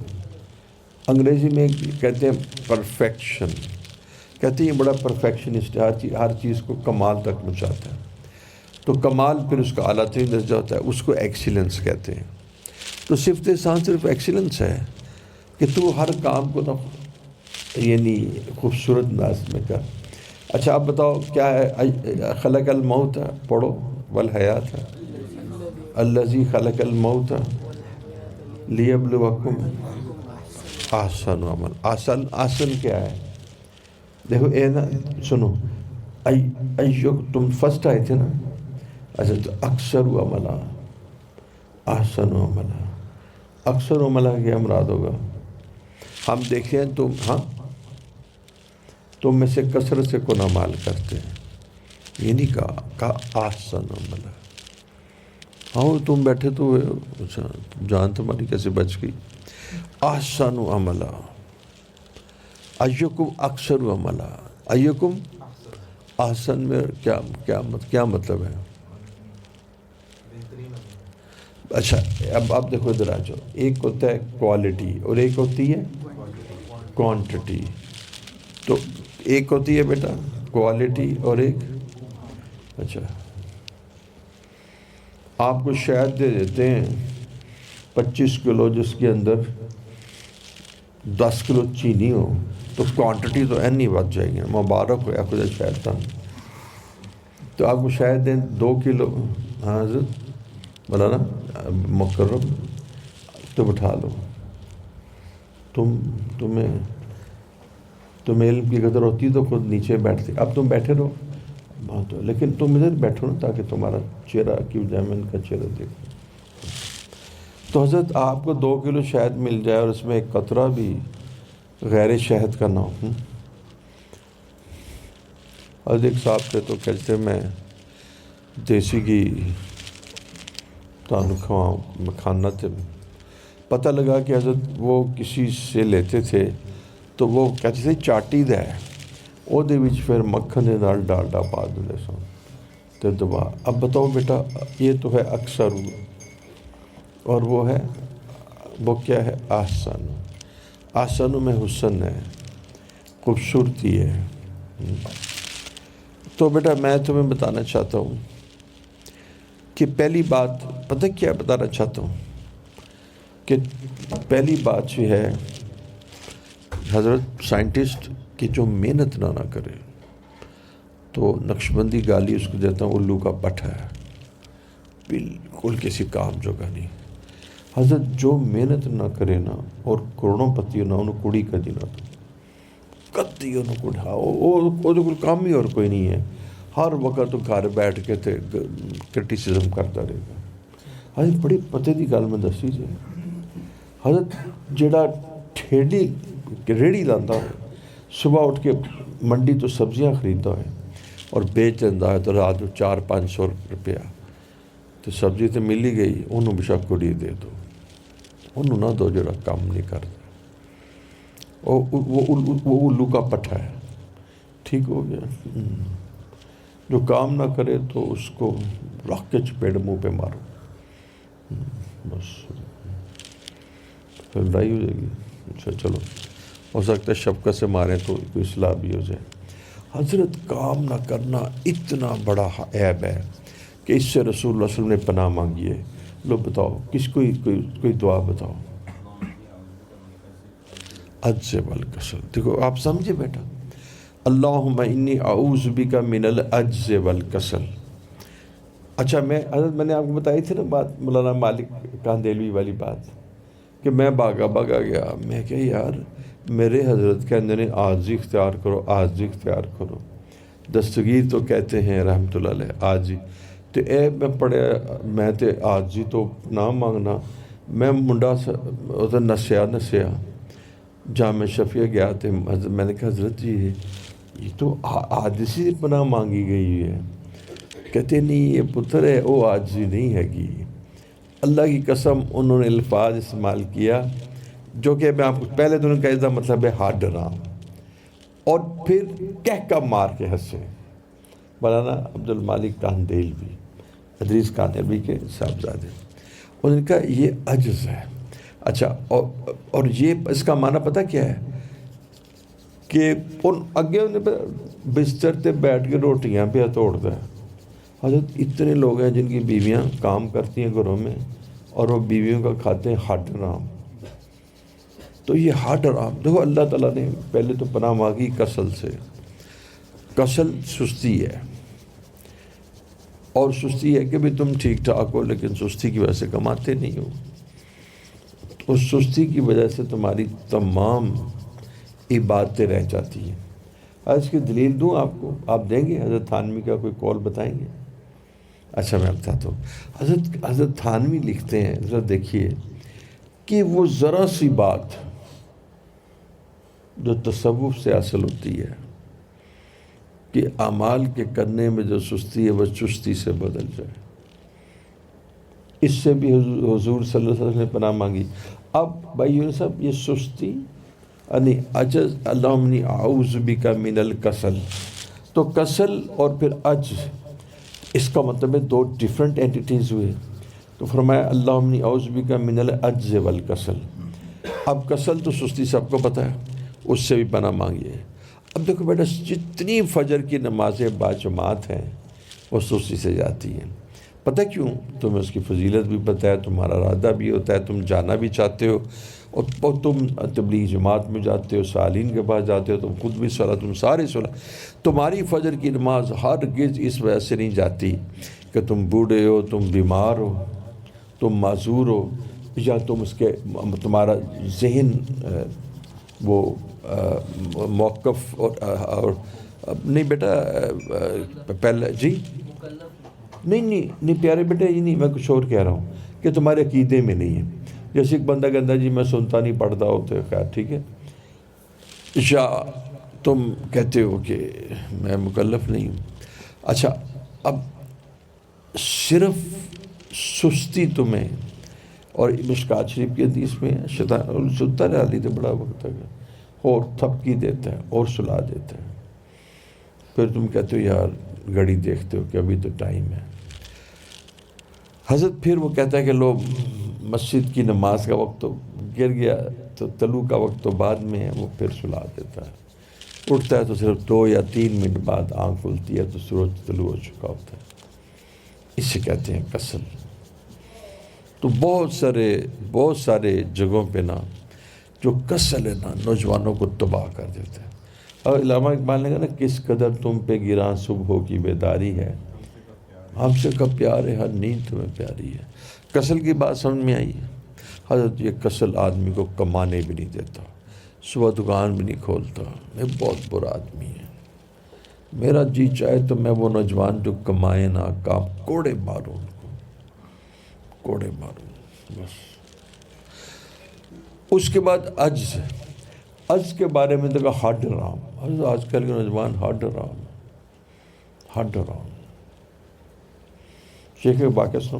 انگریزی میں کہتے ہیں پرفیکشن, کہتے ہیں یہ بڑا پرفیکشنسٹ ہے, ہر چیز کو کمال تک پہنچاتا ہے. تو کمال پھر اس کا اعلیٰ ترین درجہ ہوتا ہے, اس کو ایکسیلنس کہتے ہیں. تو صفت احسان صرف ایکسیلنس ہے کہ تو ہر کام کو یعنی خوبصورت انداز میں کر. اچھا آپ بتاؤ کیا ہے خلق الموت, پڑھو والحیات, الذی خلق الموت لیبلوکم احسن عمل. آسن کیا ہے؟ دیکھو اے نا سنو, تم فرسٹ آئے تھے نا, اچھا تو اکثر عملہ احسن عملہ. اکثر عملہ کیا مراد ہوگا؟ ہم دیکھیں تم ہاں تم میں سے کثرت سے کون اعمال کرتے ہیں, یہ نہیں کہا احسن عملہ. ہاں تم بیٹھے تو اچھا جان تمہاری کیسے بچ گئی. احسن عملہ, ایکم اکثر عملہ, ایکم احسن میں کیا مطلب ہے؟ اچھا اب دیکھو ادھر آ جاؤ. ایک ہوتا ہے کوالٹی اور ایک ہوتی ہے کوانٹٹی. تو ایک ہوتی ہے بیٹا کوالٹی اور ایک, اچھا آپ کو شاید دے دیتے ہیں 25 کلو جس کے اندر 10 کلو چینی ہو تو کوانٹٹی تو این نہیں بچ جائے گی. مبارک ہو یا خدا شاید تھا. تو آپ کو شاید دیں 2 کلو. ہاں حضرت مولانا مکرم تو بٹھا لو. تمہیں علم کی قدر ہوتی تو خود نیچے بیٹھتے. اب تم بیٹھے رہو بہت ہو، لیکن تم ادھر بیٹھو نا تاکہ تمہارا چہرہ کی بجائے میں ان کا چہرہ دیکھوں. تو حضرت آپ کو 2 کلو شہد مل جائے اور اس میں ایک قطرہ بھی غیر شہد کا نہ ہو. حضرت ایک صاحب تھے تو کہتے میں دیسی گھی تانوں کھواؤں کھانا تھے. پتہ لگا کہ حضرت وہ کسی سے لیتے تھے تو وہ کہتے تھے چاٹی دا ہے وہ پھر مکھن دے نال ڈالڈا پا دے سن تو دبا. اب بتاؤ بیٹا یہ تو ہے اکثر اور وہ کیا ہے احسن. احسن میں حسن ہے، خوبصورتی ہے. تو بیٹا میں تمہیں بتانا چاہتا ہوں کہ پہلی بات پتہ کیا بتانا چاہتا ہوں کہ پہلی بات یہ ہے حضرت سائنٹسٹ کی جو محنت نہ کرے تو نقش بندی گالی اس کو دیتا ہوں الو کا پٹھا ہے، بالکل کسی کام جو کا نہیں. حضرت جو محنت نہ کرے نا اور کروڑوں پتی نہ انہوں کڑی کدی نہ تو کدی انہوں کڑا وہ کوئی کام ہی اور کوئی نہیں ہے. ہر وقت تو گھر بیٹھ کے تے کرٹیسزم کرتا رہے گا. حضرت بڑی پتے دی گل میں دسی جی. حضرت جڑا ٹھیڈی ریڑھی لاندہ ہے صبح اٹھ کے منڈی تو سبزیاں خریدتا ہے اور بیچ دیتا ہے تو رات 400-500 روپیہ تو سبزی تو مل ہی گئی. انہوں بشک کڑی دے دو، انہوں نہ دو جڑا کام نہیں کرتا. وہ الو کا پٹھا ہے. ٹھیک ہو گیا. جو کام نہ کرے تو اس کو رکھ کے چپیڑ منہ پہ مارو بس پھر لڑائی ہو جائے گی. اچھا چلو ہو سکتا ہے شفقت سے ماریں تو کوئی اصلاح بھی ہو جائے. حضرت کام نہ کرنا اتنا بڑا عیب ہے کہ اس سے رسول اللہ صلی اللہ علیہ وسلم نے پناہ مانگی ہے. لو بتاؤ کوئی دعا بتاؤ. عجز والکسل. دیکھو آپ سمجھے بیٹا اللہم انی اعوذ بک من العجز والکسل. اچھا حضرت میں نے آپ کو بتائی تھی نا بات مولانا مالک کاندیلوی والی بات کہ میں بھاگا گیا. میں کہ یار میرے حضرت کہندے نے عاجزی اختیار کرو عاجزی اختیار کرو. دستگیر تو کہتے ہیں رحمۃ اللہ علیہ عاجزی تو میں پڑھیا میں تے عاجزی تو نہ مانگنا. میں منڈا نسیا جامع شفیع گیا تھے. میں نے کہا حضرت جی یہ تو عاجزی سے پناہ مانگی گئی ہے. کہتے نہیں یہ پتر ہے وہ عاجزی نہیں ہے گی. اللہ کی قسم انہوں نے الفاظ استعمال کیا جو کہ میں آپ کو پہلے دنوں کا اس کا مطلب ہے ہاتھ ڈرام اور پھر کہہ کا مار کے ہنسے. مولانا عبد المالک کاندیلوی ادریس کاندیلوی کے صاحبزادے انہوں نے کہا یہ عجز ہے. اچھا اور یہ اس کا معنی پتہ کیا ہے کہ اگے انہیں بستر تے بیٹھ کے روٹیاں پہ توڑتا ہے. حضرت اتنے لوگ ہیں جن کی بیویاں کام کرتی ہیں گھروں میں اور وہ بیویوں کا کھاتے ہیں ہڈ حرام. تو یہ ہڈ حرام دیکھو اللہ تعالیٰ نے پہلے تو پناہ مانگی کسل سے. کسل سستی ہے اور سستی ہے کہ بھی تم ٹھیک ٹھاک ہو لیکن سستی کی وجہ سے کماتے نہیں ہو. اس سستی کی وجہ سے تمہاری تمام عبادتیں رہ جاتی ہیں. اس کی دلیل دوں آپ کو؟ آپ دیں گے حضرت تھانوی کا کوئی قول بتائیں گے؟ اچھا میں بتاتا ہوں. حضرت تھانوی لکھتے ہیں حضرت دیکھیے کہ وہ ذرا سی بات جو تصوف سے حاصل ہوتی ہے کہ اعمال کے کرنے میں جو سستی ہے وہ چستی سے بدل جائے. اس سے بھی حضور صلی اللہ علیہ وسلم نے پناہ مانگی. اب بھائی صاحب یہ سستی یعنی عجز اللہم انی اعوذ بک من الکسل. تو کسل اور پھر عجز اس کا مطلب ہے 2 ڈیفرنٹ اینٹیٹیز ہوئے. تو فرمایا اللہم انی اعوذ بک من العجز والکسل. اب کسل تو سستی سب کو پتہ ہے اس سے بھی پناہ مانگی ہے. اب دیکھو بیٹا جتنی فجر کی نمازیں باجماعت ہیں وہ سستی سے جاتی ہیں. پتہ کیوں؟ تمہیں اس کی فضیلت بھی پتہ ہے، تمہارا ارادہ بھی ہوتا ہے، تم جانا بھی چاہتے ہو اور تم تبلیغ جماعت میں جاتے ہو، سالین کے پاس جاتے ہو، تم خود بھی صلاح تم سارے صلاح. تمہاری فجر کی نماز ہرگز اس وجہ سے نہیں جاتی کہ تم بوڑھے ہو، تم بیمار ہو، تم معذور ہو. یا تم اس کے تمہارا ذہن وہ موقف اور نہیں بیٹا پہلے جی نہیں پیارے بیٹے یہ نہیں، میں کچھ اور کہہ رہا ہوں کہ تمہارے عقیدے میں نہیں ہے. جیسے ایک بندہ کہتا ہے جی میں سنتا نہیں پڑھتا ہوتا ہے، خیر ٹھیک ہے، یا تم کہتے ہو کہ میں مکلف نہیں ہوں. اچھا اب صرف سستی تمہیں، اور مشکات شریف کی حدیث میں شیطان سنتا رہا لی تو بڑا وقت تک اور تھپکی دیتا ہے اور سلا دیتا ہے. پھر تم کہتے ہو یار گھڑی دیکھتے ہو کہ ابھی تو ٹائم ہے. حضرت پھر وہ کہتا ہے کہ لو مسجد کی نماز کا وقت تو گر گیا، تو طلوع کا وقت تو بعد میں ہے، وہ پھر سلا دیتا ہے. اٹھتا ہے تو صرف 2 یا 3 منٹ بعد آنکھ کھلتی ہے تو سورج طلوع ہو چکا ہوتا ہے. اسے کہتے ہیں کسل. تو بہت سارے جگہوں پہ نا جو کسل ہے نا نوجوانوں کو تباہ کر دیتا ہے. اور علامہ اقبال نے کہا نا کس قدر تم پہ گراں صبح کی بیداری ہے، ہم سے کب پیار ہے ہر نیند تمہیں پیاری ہے. کسل کی بات سمجھ میں آئی ہے. حضرت یہ کسل آدمی کو کمانے بھی نہیں دیتا، صبح دکان بھی نہیں کھولتا. یہ بہت برا آدمی ہے. میرا جی چاہے تو میں وہ نوجوان جو کمائے نا کام کوڑے ماروں، ان کو کوڑے ماروں بس. اس کے بعد عجز کے بارے میں تو کہا ہٹ رہا ہوں. آج کل کے نوجوان ہٹ رہا ہوں. شیخ ایک واقعہ سنو.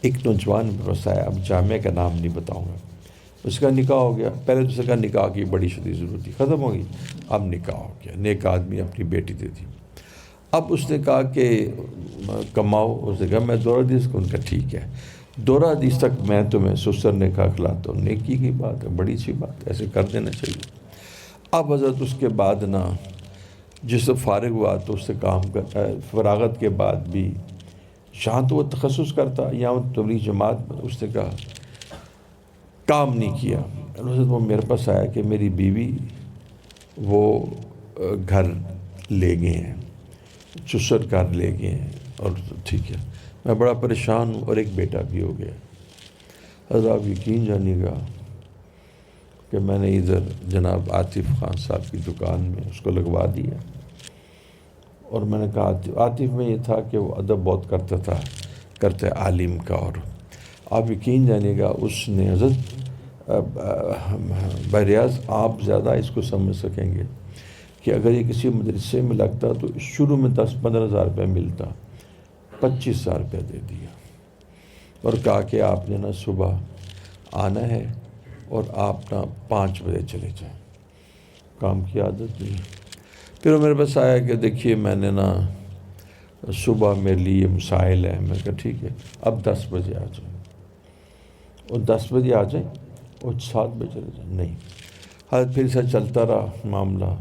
ایک نوجوان میرے پاس آیا، اب جامعہ کا نام نہیں بتاؤں گا. اس کا نکاح ہو گیا. پہلے تو اس کا نکاح کی بڑی شدید ضرورت تھی، ختم ہو گئی. اب نکاح ہو گیا، نیک آدمی اپنی بیٹی دے دی. اب اس نے کہا کہ کماؤ. اس نے کہا میں دورہ حدیث کو. ان کا ٹھیک ہے، دورہ حدیث تک میں تمہیں سسر نے کہا کھلاتا ہوں. نیکی کی بات ہے، بڑی سی بات، ایسے کر دینا چاہیے. اب حضرت اس کے بعد نا جس سے فارغ ہوا تو اس سے کام کرتا ہے. فراغت کے بعد بھی جہاں تو وہ تخصص کرتا یا تبلیغ جماعت میں، اس نے کہا کام نہیں کیا. حضرت وہ میرے پاس آیا کہ میری بیوی وہ گھر لے گئے ہیں، چسر گھر لے گئے ہیں، اور ٹھیک ہے میں بڑا پریشان ہوں، اور ایک بیٹا بھی ہو گیا. حضرت آپ یقین جانیے گا کہ میں نے ادھر جناب عاطف خان صاحب کی دکان میں اس کو لگوا دیا. اور میں نے کہا عاطف میں یہ تھا کہ وہ ادب بہت کرتا ہے عالم کا. اور آپ یقین جانیے گا اس نے حضرت بریاض آپ زیادہ اس کو سمجھ سکیں گے کہ اگر یہ کسی مدرسے میں لگتا تو شروع میں 10-15 ہزار روپے ملتا، 25,000 روپے دے دیا. اور کہا کہ آپ نے نا صبح آنا ہے اور آپ نا 5 بجے چلے جائیں. کام کی عادت نہیں. پھر وہ میرے پاس آیا کہ دیکھیے میں نے نا صبح میرے لیے مسائل ہے. میں کہا ٹھیک ہے اب 10 بجے آ جائیں، اور 10 بجے آ جائیں اور 7 بجے چلے جائیں. نہیں. حضرت پھر سے چلتا رہا معاملہ،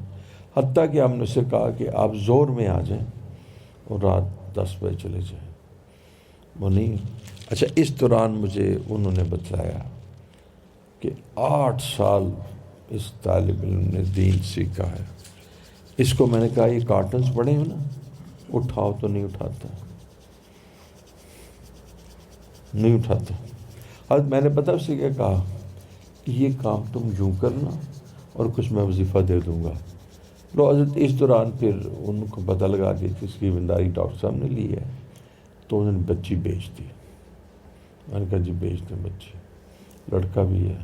حتیٰ کہ ہم نے اسے کہا کہ آپ زور میں آ جائیں اور رات 10 بجے چلے جائیں. وہ نہیں. اچھا اس دوران مجھے انہوں نے بتلایا کہ 8 سال اس طالب علم نے دین سیکھا ہے. اس کو میں نے کہا یہ کارٹنز پڑے ہو نا، اٹھاؤ تو نہیں اٹھاتا. حضرت میں نے پتہ اس سے کیا کہا کہ یہ کام تم یوں کرنا اور کچھ میں وظیفہ دے دوں گا. لو حضرت اس دوران پھر ان کو پتہ لگا کہ اس کی ذمہ ڈاکٹر صاحب نے لی ہے، تو انہوں نے بچی بیچ دی. میں نے کہا جی بیچ دیں بچی، لڑکا بھی ہے.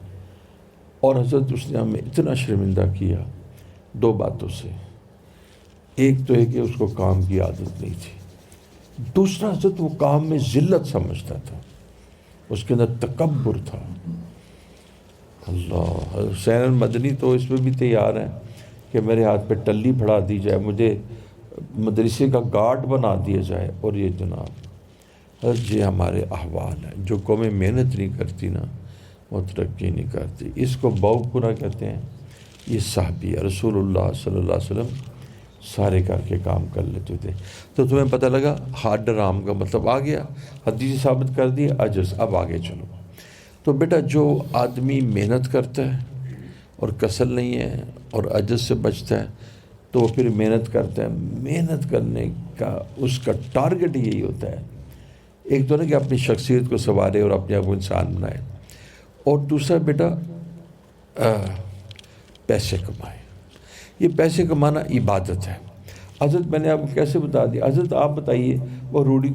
اور حضرت اس نے ہمیں اتنا شرمندہ کیا 2 باتوں سے. ایک تو ہے کہ اس کو کام کی عادت نہیں تھی. دوسرا حضرت وہ کام میں ذلت سمجھتا تھا، اس کے اندر تکبر تھا. اللہ. حسین المدنی تو اس میں بھی تیار ہیں کہ میرے ہاتھ پہ ٹلی پھڑا دی جائے، مجھے مدرسے کا گارڈ بنا دیا جائے. اور یہ جناب حضرت یہ ہمارے احوال ہیں. جو قومیں محنت نہیں کرتی نا وہ ترقی نہیں کرتی. اس کو باؤپورا کہتے ہیں. یہ صحابی رسول اللہ صلی اللہ علیہ وسلم سارے کر کے کام کر لیتے تھے. تو تمہیں پتہ لگا ہارڈ رام کا مطلب آ گیا، حدیث ثابت کر دی عجز. اب آگے چلو. تو بیٹا جو آدمی محنت کرتا ہے اور کسل نہیں ہے اور عجز سے بچتا ہے تو وہ پھر محنت کرتا ہے. محنت کرنے کا اس کا ٹارگٹ یہی ہوتا ہے ایک تو نا کہ اپنی شخصیت کو سنوارے اور اپنے آپ کو انسان بنائے، اور دوسرا بیٹا پیسے کمائے۔ یہ پیسے کمانا عبادت ہے۔ حضرت میں نے آپ کو کیسے بتا دیا، حضرت آپ بتائیے وہ روڑی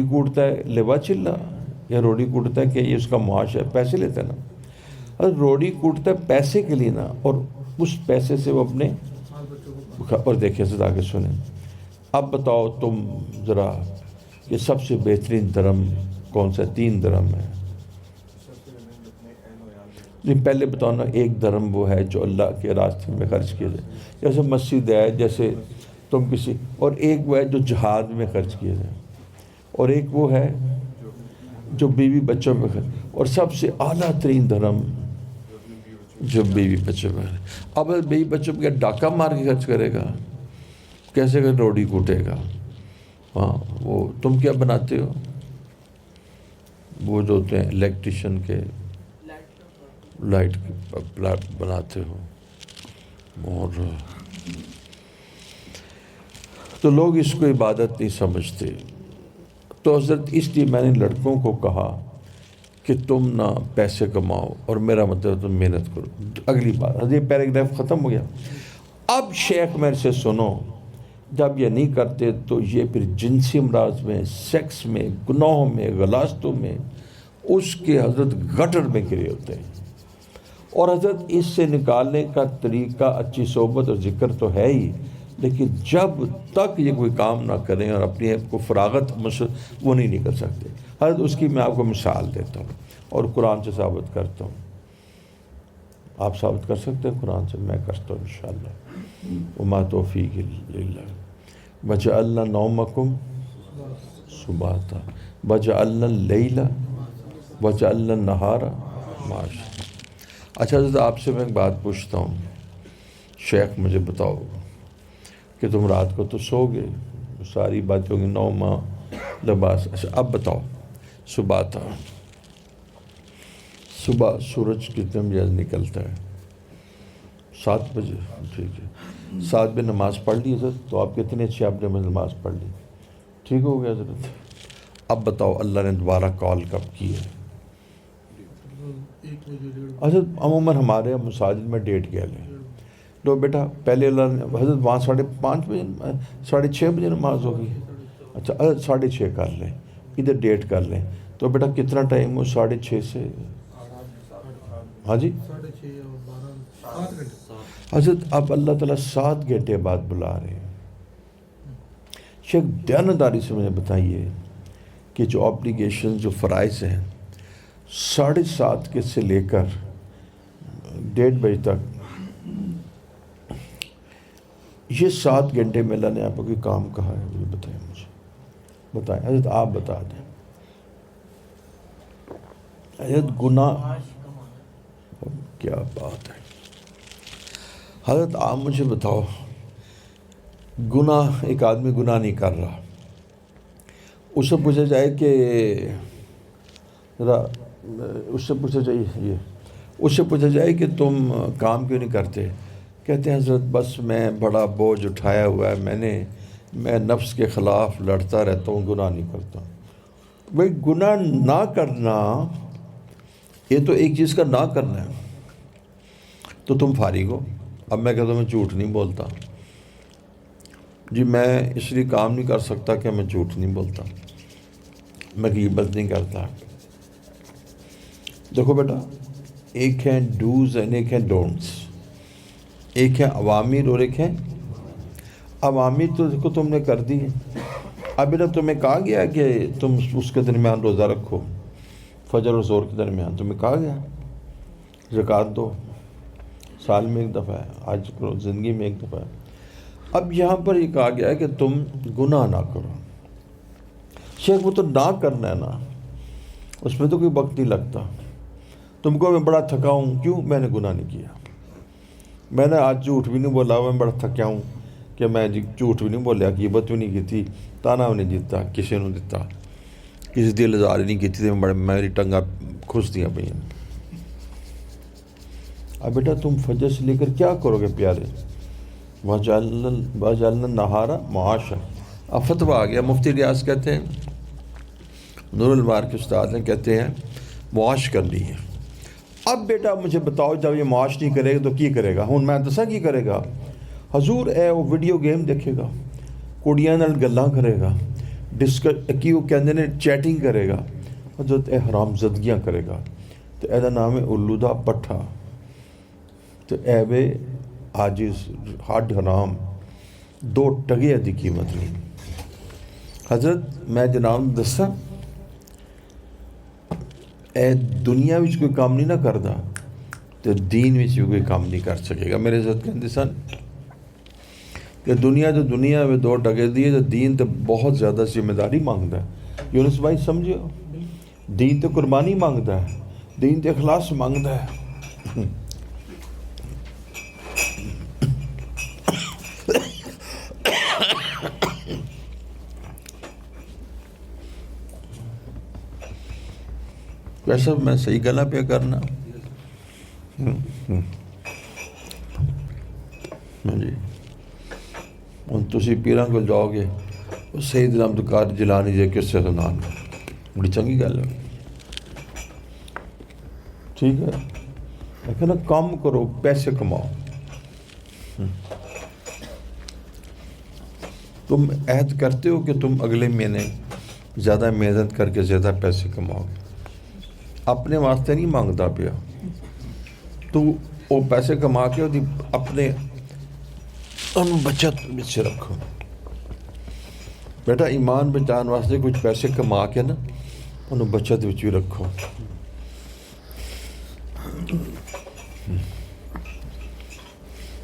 کوٹتا ہے لیوا چلا، یا روڑی کوٹتا ہے کہ یہ اس کا معاش ہے، پیسے لیتا ہے نا۔ حضرت روڑی کوٹتا ہے پیسے کے لیے نا، اور اس پیسے سے وہ اپنے، اور دیکھیں حضرت آگے سنیں، اب بتاؤ تم ذرا کہ سب سے بہترین درم کون سا؟ 3 درم ہے۔ نہیں پہلے بتاؤ نا، 1 درم وہ ہے جو اللہ کے راستے میں خرچ کیا جائے، جیسے مسجد ہے، جیسے تم کسی، اور ایک وہ ہے جو جہاد میں خرچ کیا جائے، اور ایک وہ ہے جو بیوی بچوں میں خرچ، اور سب سے اعلیٰ ترین درم جو بیوی بچوں میں۔ اب بیوی بچوں میں ڈاکہ مار کے خرچ کرے گا، کیسے کہ روڑی کوٹے گا؟ ہاں وہ تم کیا بناتے ہو؟ وہ جو ہوتے ہیں الیکٹریشین کے، لائٹ بناتے ہو، اور تو لوگ اس کو عبادت نہیں سمجھتے۔ تو حضرت اس لیے میں نے لڑکوں کو کہا کہ تم نہ پیسے کماؤ، اور میرا مطلب تم محنت کرو۔ اگلی بات، حضرت پیراگراف ختم ہو گیا۔ اب شیخ میرے سے سنو، جب یہ نہیں کرتے تو یہ پھر جنسی امراض میں، سیکس میں، گناہوں میں، غلاظتوں میں، اس کے حضرت گٹر میں گرے ہوتے ہیں۔ اور حضرت اس سے نکالنے کا طریقہ اچھی صحبت اور ذکر تو ہے ہی، لیکن جب تک یہ کوئی کام نہ کریں اور اپنی آپ کو فراغت وہ نہیں نکل سکتے۔ حضرت اس کی میں آپ کو مثال دیتا ہوں اور قرآن سے ثابت کرتا ہوں۔ آپ ثابت کر سکتے ہیں قرآن سے؟ میں کرتا ہوں انشاءاللہ۔ وما توفیق الا باللہ۔ وجعلنا نومکم سباتا وجعلنا اللیل وجعلنا النہار معاشا۔ اچھا حضرت آپ سے میں ایک بات پوچھتا ہوں، شیخ مجھے بتاؤ کہ تم رات کو تو سو گے، ساری باتوں کی نوما لباس، اچھا اب بتاؤ صبح تھا، صبح سورج کتنے بجے نکلتا ہے؟ 7 بجے، ٹھیک ہے، 7 بجے نماز پڑھ لی حضرت، تو آپ کتنے اچھے آپ نے نماز پڑھ لی، ٹھیک ہو گیا حضرت۔ اب بتاؤ اللہ نے دوبارہ کال کب کی ہے؟ حضرت عموماً ہمارے مساجد میں 1:30 لیں لو بیٹا، پہلے اللہ نے حضرت وہاں 5:30 بجے 6:30 بجے نماز ہوگی، اچھا 6:30 کر لیں، ادھر 1:30 کر لیں، تو بیٹا کتنا ٹائم ہو 6:30 سے؟ ہاں جی حضرت اب اللہ تعالیٰ 7 گھنٹے بعد بلا رہے ہیں۔ شیخ دیانتداری سے مجھے بتائیے کہ جو آبلیگیشن، جو فرائض ہیں 7:30 کے سے لے کر 1:30 بجے تک، یہ 7 گھنٹے میں اللہ نے آپ کو کوئی کام کہا ہے؟ مجھے بتائیں، مجھے بتائیں حضرت، آپ بتا دیں حضرت۔ گناہ، کیا بات ہے حضرت، آپ مجھے بتاؤ، گناہ، ایک آدمی گناہ نہیں کر رہا، اس سے پوچھا جائے کہ ذرا، اس سے پوچھا جائے کہ تم کام کیوں نہیں کرتے؟ کہتے ہیں حضرت بس میں بڑا بوجھ اٹھایا ہوا ہے، میں نفس کے خلاف لڑتا رہتا ہوں، گناہ نہیں کرتا۔ بھائی گناہ نہ کرنا، یہ تو ایک چیز کا نہ کرنا ہے، تو تم فارغ ہو۔ اب میں کہتا ہوں میں جھوٹ نہیں بولتا جی، میں اس لیے کام نہیں کر سکتا کہ میں جھوٹ نہیں بولتا، میں غیبت نہیں کرتا۔ دیکھو بیٹا، ایک ہے ڈوز اینڈ ایک ہے ڈونٹس، ایک ہے عوامر اور ایک ہے عوامر، تو دیکھو تم نے کر دی ہے۔ اب بیٹا تمہیں کہا گیا کہ تم اس کے درمیان روزہ رکھو، فجر اور ظہر کے درمیان تمہیں کہا گیا زکوٰۃ دو، سال میں 1 دفعہ ہے، آج کرو، زندگی میں 1 دفعہ ہے۔ اب یہاں پر یہ کہا گیا ہے کہ تم گناہ نہ کرو۔ شیخ وہ تو نہ کرنا ہے نا، اس میں تو کوئی وقت نہیں لگتا۔ تم کو میں بڑا تھکا ہوں، کیوں؟ میں نے گناہ نہیں کیا، میں نے آج جھوٹ بھی نہیں بولا، میں بڑا تھکا ہوں کہ میں جھوٹ بھی نہیں بولیا، غیبت بھی نہیں کی تھی، تانا بھی نہیں دیتا کسی نے دیتا، کسی دل ازاری نہیں کی تھی، میری ٹنگا کھس دیا پہ۔ اب بیٹا تم فجر سے لے کر کیا کرو گے پیارے؟ وَجَعَلْنَا النَّهَارَ مَعَاشًا۔ اب فتویٰ آ گیا، مفتی ریاض کہتے ہیں نور الانوار کے استاد ہیں، کہتے ہیں معاش کرنی ہے. اب بیٹا مجھے بتاؤ جب یہ معاش نہیں کرے گا تو کی کرے گا؟ ہوں میں دساں کی کرے گا. حضور وہ ویڈیو گیم دیکھے گا، کڑیاں نال گلاں کرے گا، کی وہ کہندے نے چیٹنگ کرے گا. حضرت حرام زدگیاں کرے گا. تو اے دا نام ہے الو دا پٹھا. تو اے وے عاجز ہڈ حرام 2 ٹگے دی قیمت نہیں. حضرت میں جناب دساں اے دنیا وچ کوئی کام نہیں نہ کردا تو دین وچ بھی کوئی کام نہیں کر سکے گا. میرے حضرت کہندے سن کہ دنیا تو دنیا میں 2 ٹگے دی ہے، تو دین تو بہت زیادہ ذمہ داری مانگتا ہے. یونس بھائی سمجھو، دین تو قربانی مانگتا ہے، دین تو اخلاص مانگتا ہے. ویسا میں صحیح گلا پہ کرنا جی. ہوں تسی پیراں کو جاؤ گے وہ سید عبد القادر جیلانی جے کس سے سنان بڑی چنگی گل ہے. ٹھیک ہے، لیکن نا کام کرو، پیسے کماؤ. تم عہد کرتے ہو کہ تم اگلے مہینے زیادہ محنت کر کے زیادہ پیسے کماؤ گے. اپنے واسطے نہیں مانگتا پیا، تو وہ پیسے کما کے اپنے بچت میں رکھو. بیٹا ایمان بچان واسطے کچھ پیسے کما کے نا انہوں بچت بھی رکھو.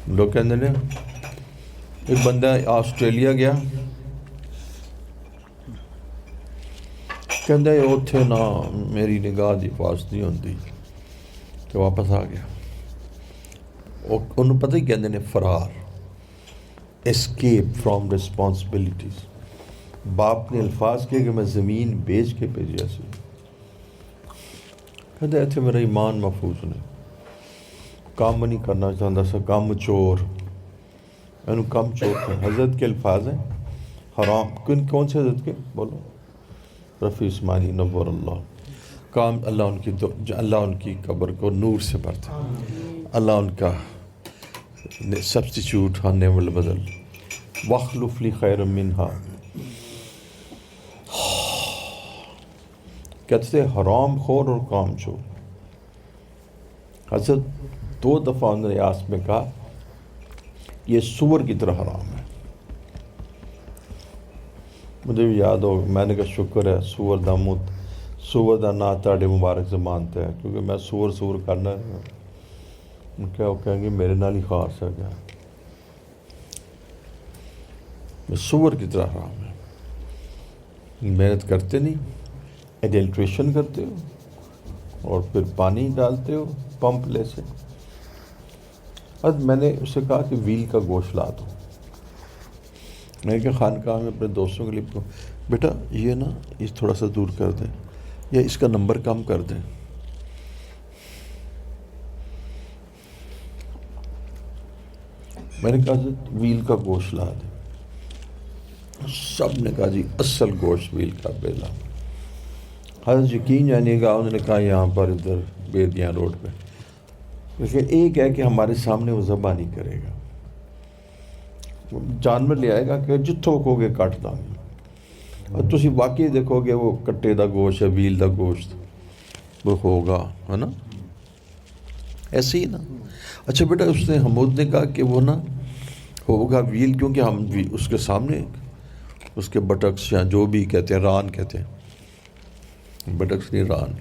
لوگ کہتے ہیں ایک بندہ آسٹریلیا گیا، کہندے اوتھے نا میری نگاہ دی حفاظت نہیں ہوندی، تو واپس آ گیا. انہوں پتہ ہی کہندے نے فرار، اسکیپ فرام رسپانسبلٹیز. باپ نے الفاظ کہے کہ میں زمین بیچ کے بھیجیا سی. کہندے ایتھے میرا ایمان محفوظ نہیں، کام نہیں کرنا چاہتا سا، کام چور. میں کام چور تھا. حضرت کے الفاظ ہیں حرام. کون سے حضرت کے بولو؟ رفیع عثمانی نور اللہ. کام اللہ ان کی قبر کو نور سے بھرتا، اللہ ان کا سبسٹیچیوٹ ہاں نعم البدل واخلف لی خیر منہا. کہتے تھے حرام خور اور کام چور. حضرت 2 دفعہ انہوں نے آس میں کہا یہ سور کی طرح حرام ہے. مجھے بھی یاد ہو، میں نے کہا شکر ہے سور دا نا تاڑے مبارک زبان تے ہے، کیونکہ میں سور کرنا کیا وہ کہیں گے میرے نال ہی خاص ہے کیا. میں سور کی طرح حرام ہے. محنت کرتے نہیں، ایڈلٹریشن کرتے ہو اور پھر پانی ڈالتے ہو پمپ لے سے. اب میں نے اسے کہا کہ ویل کا گوشت لا دو. میں نے کہا خانقاہ میں اپنے دوستوں کے لیے بیٹا یہ نا یہ تھوڑا سا دور کر دیں یا اس کا نمبر کم کر دیں. میں نے کہا ویل کا گوشت لا دیں. سب نے کہا جی اصل گوشت ویل کا بیلا. حضرت یقین جانیے گا انہوں نے کہا یہاں پر ادھر بیدیاں روڈ پہ. لیکن ایک ہے کہ ہمارے سامنے وہ ذبح نہیں کرے گا، جانور لے آئے گا کہ جتھوں کہو گے کٹ دیں گے. اور تسی واقعی دیکھو گے وہ کٹے دا گوشت ہے، ویل دا گوشت وہ ہوگا، ہے نا ایسے ہی نا. اچھا بیٹا اس نے حمود نے کہا کہ وہ نا ہوگا ویل، کیونکہ ہم اس کے سامنے اس کے بٹکس یا جو بھی کہتے ہیں ران کہتے ہیں، بٹکس نہیں ران.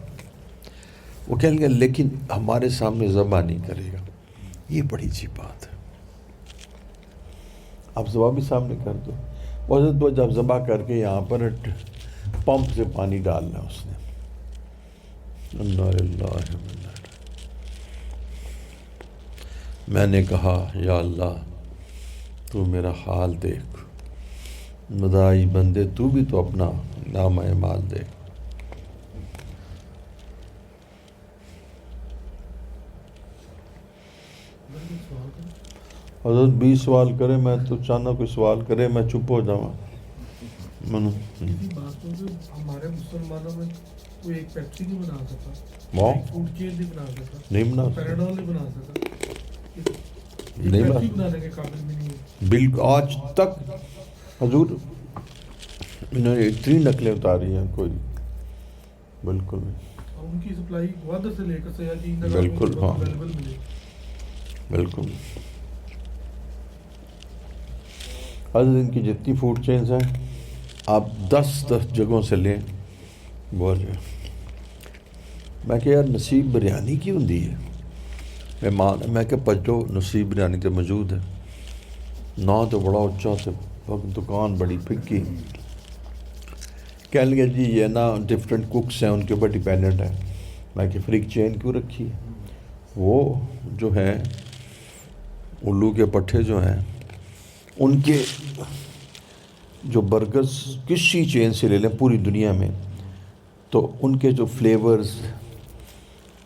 وہ کہیں گے لیکن ہمارے سامنے ذبح نہیں کرے گا. یہ بڑی اچھی بات ہے. آپ ذبح بھی سامنے کر دو. حضرت وہ جب ذبح کر کے یہاں پر پمپ سے پانی ڈالنا اس نے. میں نے کہا یا اللہ تو میرا حال دیکھ، مدائی بندے تو بھی تو اپنا نام اعمال دیکھ. حضرت 20 سوال کرے، میں تو چاہنا کوئی سوال کرے میں چپ ہو جاؤں. کسی بات کو کہ ہمارے مسلمانوں میں کوئی ایک پیپسی نہیں بنا سکتا، واہ، ایک فوڈ چین نہیں بنا سکتا، نہیں بنا سکتا، پیراڈول نہیں بنا سکتا، نہیں بنا پیپسی سکتا، بنانے کے قابل بھی نہیں ہے. بالکل. آج تک حضور انہوں نے اتنی نقلیں اتاری ہیں، کوئی بالکل نہیں. اور ان کی سپلائی گوادر سے لے کر سیاحین تک بالکل، ہاں، اویلیبل ملے. بالکل. حضرت ان کی جتنی فوڈ چینز ہیں آپ 10 جگہوں سے لیں بہت جگہ. میں کہ یار نصیب بریانی کی ہوندی ہے، میں کہ پجو نصیب بریانی تو موجود ہے نا، تو بڑا اچھا سے دکان بڑی پھکی. کہنے لگے جی یہ نا ڈفرینٹ کوکس ہیں، ان کے اوپر ڈیپینڈنٹ ہے. میں کہ فریق چین کیوں رکھی ہے؟ وہ جو ہیں الو کے پٹھے جو ہیں ان کے جو برگرز کسی چین سے لے لیں پوری دنیا میں، تو ان کے جو فلیورز،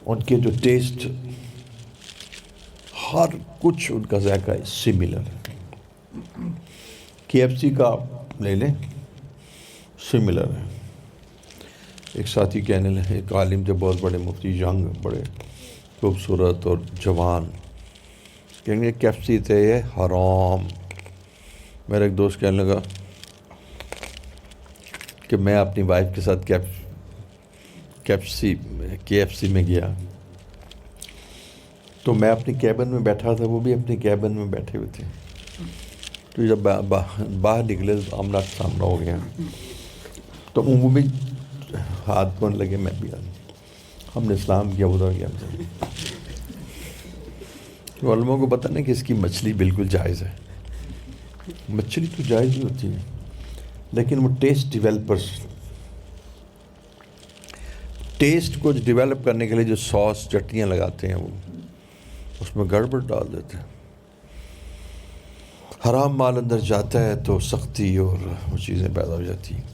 ان کے جو ٹیسٹ، ہر کچھ ان کا ذائقہ سملر ہے. KFC کا لے لیں سملر ہے. ایک ساتھی کہنے لگے، ایک عالم جو بہت بڑے مفتی، ینگ، بڑے خوبصورت اور جوان، کہیں گے KFC تھے یہ حرام. میرا ایک دوست کہنے لگا کہ میں اپنی وائف کے ساتھ KFC میں گیا تو میں اپنی کیبن میں بیٹھا تھا، وہ بھی اپنی کیبن میں بیٹھے ہوئے تھے. تو جب باہر نکلے تو آمنا سامنا ہو گیا، تو وہ بھی ہاتھ دھونے لگے، میں بھی ہم نے اسلام کیا، ادھر گیا. علماء کو پتہ نہیں کہ اس کی مچھلی بالکل جائز ہے. مچھلی تو جائز ہی ہوتی ہے، لیکن وہ ٹیسٹ کو ڈیولپ کرنے کے لیے جو سوس چٹنیاں لگاتے ہیں وہ اس میں گڑبڑ ڈال دیتے ہیں. حرام مال اندر جاتا ہے تو سختی اور وہ چیزیں پیدا ہو جاتی ہیں.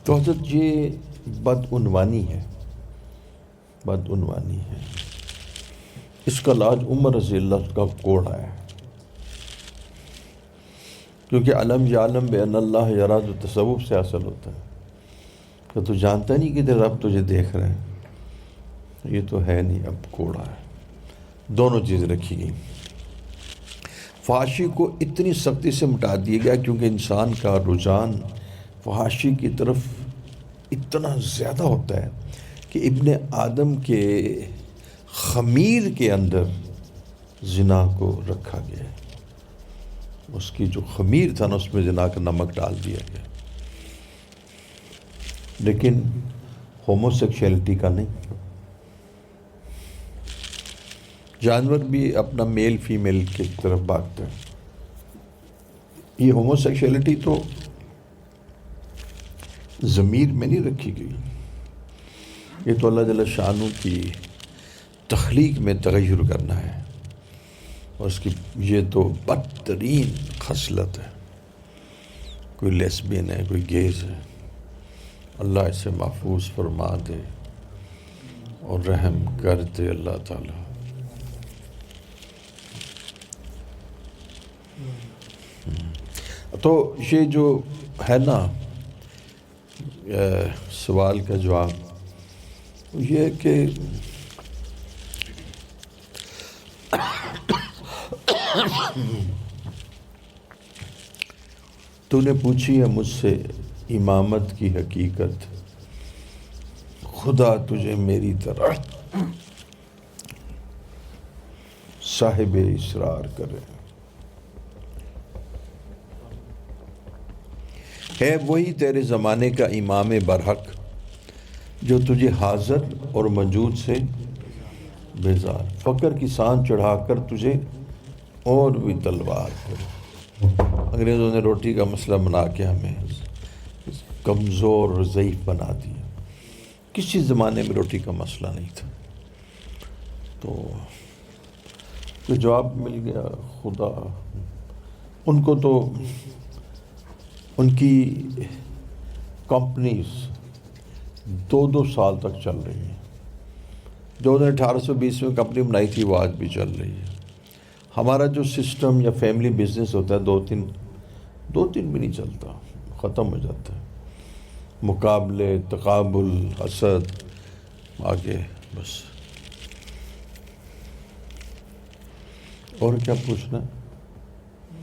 تو حضرت یہ بدعنوانی ہے. اس کا علاج عمر رضی اللہ کا کوڑا ہے، کیونکہ علم یعلم بان اللہ یرا جو تصوف سے حاصل ہوتا ہے کہ تو جانتا نہیں کہ رب تجھے دیکھ رہے ہیں. یہ تو ہے نہیں، اب کوڑا ہے. دونوں چیزیں رکھی گئی. فحاشی کو اتنی سختی سے مٹا دیا گیا کیونکہ انسان کا رجحان فحاشی کی طرف اتنا زیادہ ہوتا ہے کہ ابن آدم کے خمیر کے اندر زنا کو رکھا گیا. اس کی جو خمیر تھا نا اس میں زنا کا نمک ڈال دیا گیا. لیکن ہومو سیکشولیٹی کا نہیں. جانور بھی اپنا میل فیمیل کی طرف بھاگتے ہیں. یہ ہومو سیکشولیٹی تو ضمیر میں نہیں رکھی گئی، یہ تو اللہ جل شانہ کی تخلیق میں تغیر کرنا ہے، اور اس کی یہ تو بدترین خصلت ہے. کوئی لیسبین ہے، کوئی گیز ہے، اللہ اسے محفوظ فرما دے اور رحم کر دے اللہ تعالی. تو یہ جو ہے نا سوال کا جواب یہ کہ تو نے پوچھی ہے مجھ سے امامت کی حقیقت، خدا تجھے میری طرح صاحب اسرار کرے. ہے وہی تیرے زمانے کا امام برحق جو تجھے حاضر اور موجود سے بیزار، فقر کی سان چڑھا کر تجھے اور بھی تلوار کرے. انگریزوں نے روٹی کا مسئلہ بنا کے ہمیں کمزور اور ضعیف بنا دیا. کسی زمانے میں روٹی کا مسئلہ نہیں تھا. تو جواب مل گیا. خدا ان کو تو ان کی کمپنیز 2 سال تک چل رہی ہیں. جو انہوں نے 1820 میں کمپنی بنائی تھی وہ آج بھی چل رہی ہے. ہمارا جو سسٹم یا فیملی بزنس ہوتا ہے 2-3 2-3 بھی نہیں چلتا، ختم ہو جاتا ہے. مقابلے، تقابل، حسد، آگے بس. اور کیا پوچھنا؟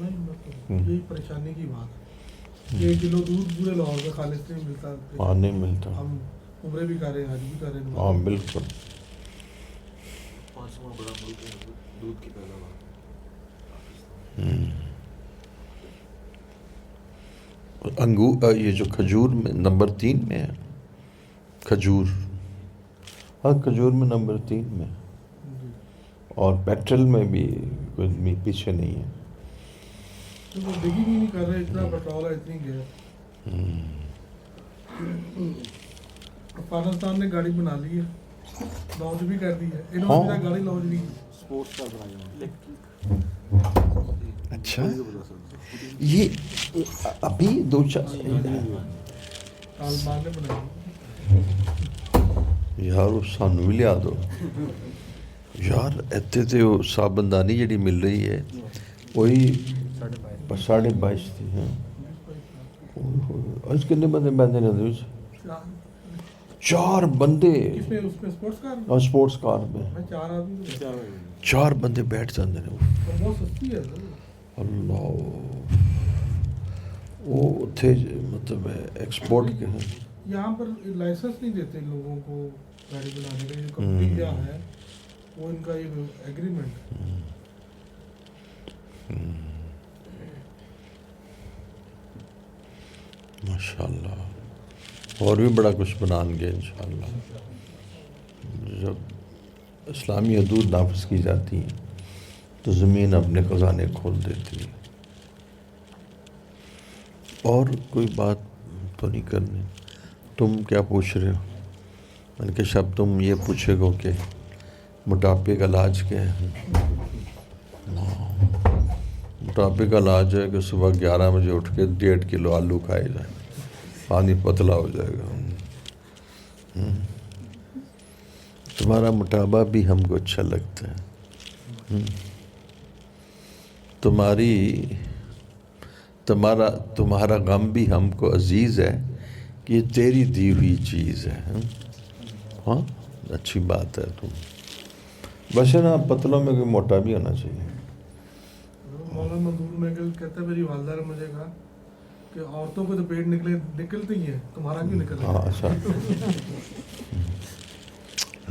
نہیں مطلب یہی پریشانی کی بات ہے. 1 کلو دودھ پورے لاہور میں خالص نہیں ملتا. ہاں نہیں ملتا. ہم عمرے بھی کر رہے ہیں، حج بھی کر رہے ہیں. ہاں بالکل. 5واں بڑا ملک ہے دودھ کی پیداوار. انگور، یہ جو کھجور میں نمبر 3 میں ہے. کھجور، ہاں کھجور میں نمبر 3 میں. اور پیٹرول میں بھی کوئی پیچھے نہیں ہے. تو ڈگی بھی نہیں کر رہے، اتنا پیٹرول ہے، اتنی گیس. پاکستان نے گاڑی بنا لی ہے، لانچ بھی کر دی ہے. انہوں نے گاڑی لانچ نہیں کی. اسپورٹس کا بنایا. اچھا یہ ابھی 2-4 طالبان نے بنائی. یار وہ سانو بھی لیا دو یار. اتنے تو وہ صابندانی جڑی مل رہی ہے وہی 22.5 تھی. ہاں اس کتنے بندے بیٹھے رہتے اس 4 بندے اس میں اسپورٹس کار اور اسپورٹس کار میں 4 آدمی 4 بندے بیٹھ جاتے ہیں. بہت سستی ہے. اللہ وہ تھے مطلب ایکسپورٹ کے ہیں. یہاں پر لائسنس نہیں دیتے لوگوں کو گاڑی بنانے کا. یہ کمپنی کیا ہے وہ ان کا ایک ایگریمنٹ ہے. ماشاءاللہ اور بھی بڑا کچھ بنائیں گے انشاءاللہ. جب اسلامی حدود نافذ کی جاتی ہیں تو زمین اپنے خزانے کھول دیتی ہے. اور کوئی بات تو نہیں کرنی. تم کیا پوچھ رہے ہو؟ میں نے کہا شب تم یہ پوچھے گو کہ موٹاپے کا علاج کیا ہے. موٹاپے کا علاج ہے کہ صبح 11 بجے اٹھ کے 1.5 کلو آلو کھائے جائیں، پانی پتلا ہو جائے گا. تمہارا موٹاپا بھی ہم کو اچھا لگتا ہے. تمہارا غم بھی ہم کو عزیز ہے کہ یہ تیری دی ہوئی چیز ہے. ہاں اچھی بات ہے. تم بس ہے نا پتلوں میں کوئی موٹا بھی ہونا چاہیے. مولانا منظور محل کہتا ہے میری والدہ نے مجھے کہا کہ عورتوں کو تو پیٹ نکلتے ہی ہیں، تمہارا کیوں نکل رہا ہے؟ ہاں اچھا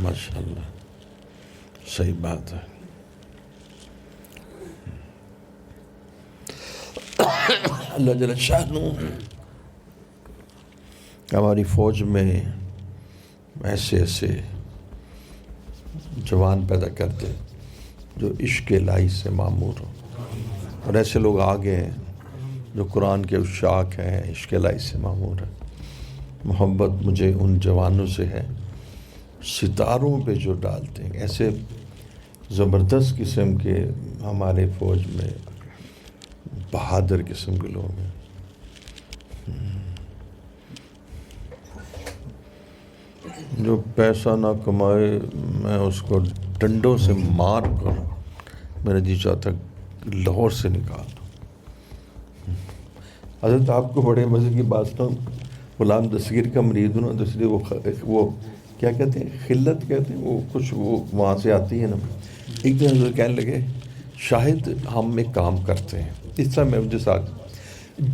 ماشاء اللہ صحیح بات ہے. اللہ جل شانہ ہماری فوج میں ایسے جوان پیدا کرتے جو عشق الہی سے معمور ہو. اور ایسے لوگ آگے ہیں جو قرآن کے عشاق ہیں، عشق الہی سے معمور ہیں. محبت مجھے ان جوانوں سے ہے ستاروں پہ جو ڈالتے ہیں. ایسے زبردست قسم کے ہمارے فوج میں بہادر قسم کے لوگ ہیں. جو پیسہ نہ کمائے میں اس کو ڈنڈوں سے مار کر میرا جی چاہتا لاہور سے نکال دوں. حضرت آپ کو بڑے مزے کی بات سنوں. غلام دستگیر کا مرید ہوں نا، تو اس لیے وہ کیا کہتے ہیں، خلت کہتے ہیں، وہ کچھ وہ وہاں سے آتی ہے نا. ایک دن حضرت کہنے لگے شاہد ہم ایک کام کرتے ہیں. اس طرح میں مجھے ساتھ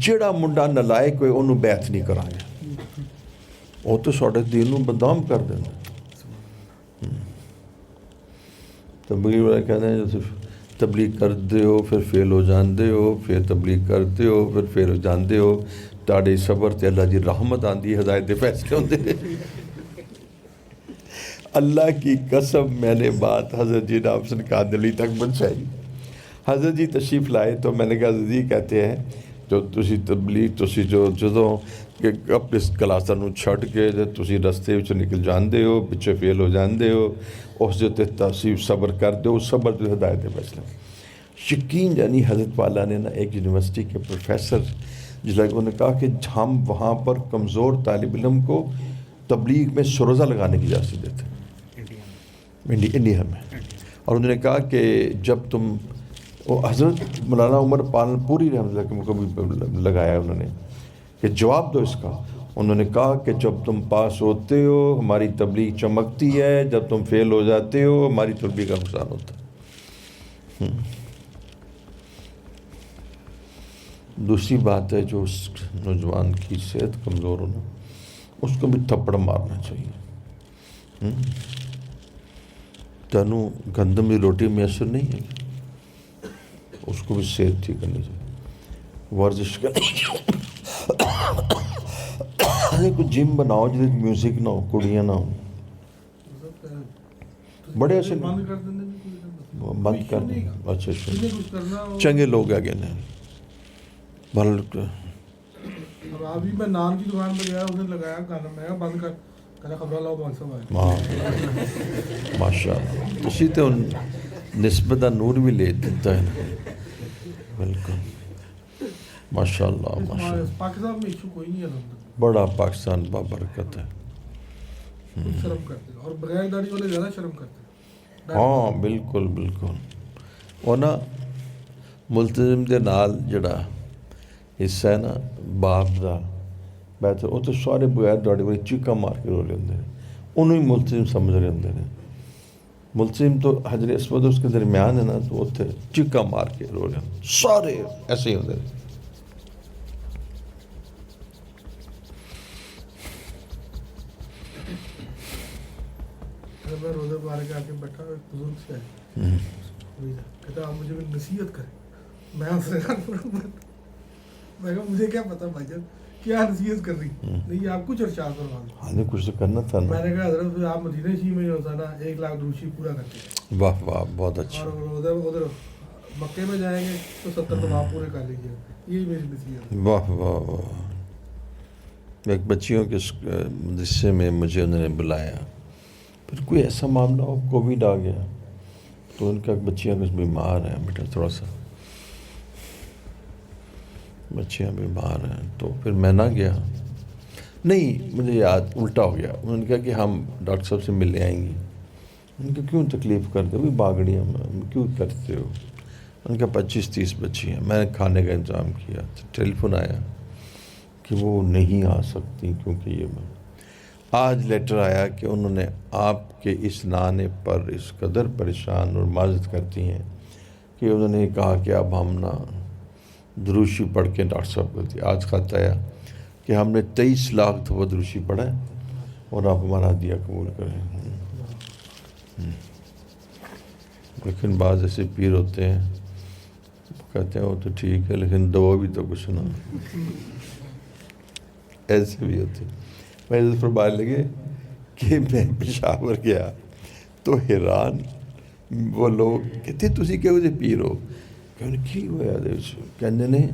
جڑا منڈا نلائق ہوئے انہوں بیعت نہیں کرائیں، وہ تو ساڑھے دین نوں بدنام کر دینا. تبلیغ والے کہتے ہیں جیسے تبلیغ کرتے ہو پھر فیل ہو جاندے ہو، پھر تبلیغ کرتے ہو پھر فیل ہو جاندے ہو. تاڑے صبر تے اللہ جی رحمت آندی، ہدایت دے فیصلے ہوندے. اللہ کی قسم میں نے بات حضرت جی نام سے قادری تک پہنچائی. حضرت جی تشریف لائے تو میں نے کہا حضرت جی کہتے ہیں جو تسی تبلیغ تسی جو جدوں کہ اپنے کلاساں نوں چھڈ کے تسی رستے وچ نکل جاندے ہو، پچھے فیل ہو جاندے ہو، اس دے تے تسی صبر کردے ہو. صبر جو ہدایت دے فیصلے یقین یعنی حضرت والا نے نا ایک یونیورسٹی کے پروفیسر جس لائق انہوں نے کہا کہ ہم وہاں پر کمزور طالب علم کو تبلیغ میں سروزہ لگانے کی اجازت دیتے ہیں انڈیا میں. اور انہوں نے کہا کہ جب تم وہ حضرت مولانا عمر پالنپوری رحمۃ اللہ کے کو بھی لگایا انہوں نے کہ جواب دو اس کا. انہوں نے کہا کہ جب تم پاس ہوتے ہو ہماری تبلیغ چمکتی ہے, جب تم فیل ہو جاتے ہو ہماری تبلیغ کا نقصان ہوتا ہے. دوسری بات ہے جو اس نوجوان کی صحت کمزور ہونا, اس کو بھی تھپڑ مارنا چاہیے. تنو گندم کی روٹی میسر نہیں ہے, اس کو بھی صحت ٹھیک کرنی چاہیے, ورزش کرنی چاہیے. کوئی جم بناؤ جس میوزک نہ ہو, کڑیاں نہ ہو. بڑے ایسے بند کر دینے بھی کوئی بند کر دیں. اچھا تمہیں کچھ کرنا ہو. چنگے لوگ آگے ہیں. اب ابھی میں نان کی دکان پہ گیا, انہیں لگایا گانا, میں کہا بند کر, کہنا خبر لاؤ بہت سب آئے. ماشاء اللہ اسی تو نسبت نور بھی لے دیتا ہے. بالکل ماشاء اللہ ماشاء اللہ. پاکستان میں ایشو کوئی نہیں ہے, بڑا پاکستان بابرکت ہے. شرم کرتے اور بغیر داڑھی والے زیادہ شرم کرتے. ہاں بالکل بالکل. اور نا ملتزم دے نال جڑا حصہ ہے نا باپ دا بہتر, وہ تو سارے بغیر داڑھی والے چیکا مار کے رو رہے ہوندے ہیں, انہوں ہی ملتزم سمجھ رہے ہوندے ہیں. ملتزم تو حجر اسود اس کے درمیان ہے نا, تو اتنے چیکا مار کے رو رہے ہیں, سارے ایسے ہی ہوندے ہیں. میں روزہ مار کے آ کے بیٹھا, ایک بزرگ سے آئے, کہتا آپ مجھے نصیحت کریں. میں اس نے کہا میں کہا مجھے کیا پتا بھائی جان کیا نصیحت کر رہی, نہیں آپ کچھ ارشاد فرما دو. ہاں نہیں کچھ تو کرنا تھا نا. میں نے کہا حضرت آپ مدینہ شریف میں جو ہوتا نا 1 لاکھ دروشی پورا کرتے ہیں. واہ واہ بہت اچھا. اور ادھر مکے میں جائیں گے تو 70 تو آپ پورے کر لیجیے. یہی میری نصیحت. واہ واہ واہ. ایک بچیوں کے حصے میں مجھے انہوں نے بلایا, پھر کوئی ایسا معاملہ ہو, کووڈ آ گیا تو ان کا بچیاں کچھ بیمار ہیں بیٹا, تھوڑا سا بچیاں بیمار ہیں, تو پھر میں نہ گیا. نہیں مجھے یاد الٹا ہو گیا. انہوں نے کہا کہ ہم ڈاکٹر صاحب سے ملنے آئیں گی. ان کو کیوں تکلیف کرتے ہو, باگڑیاں کیوں کرتے ہو. ان کا 25-30 بچی ہیں. میں نے کھانے کا انتظام کیا, ٹیلی فون آیا کہ وہ نہیں آ سکتی کیونکہ یہ. آج لیٹر آیا کہ انہوں نے آپ کے اس نانے پر اس قدر پریشان اور معذرت کرتی ہیں کہ انہوں نے کہا کہ اب ہم نا دروشی پڑھ کے ڈاکٹر صاحب کرتی. آج خط آیا کہ ہم نے 23 لاکھ دفعہ دروشی پڑھا ہے اور آپ ہمارا ہدیہ قبول کریں. لیکن بعض ایسے پیر ہوتے ہیں کہتے ہیں وہ تو ٹھیک ہے لیکن دعا بھی تو کچھ نہ. ایسے بھی ہوتے ہیں. میں فرمانے لگے کہ میں پشاور گیا تو حیران وہ لوگ کہتے تسی کہو جے پیر ہو. کہنے کی ہویا دے کہنے نے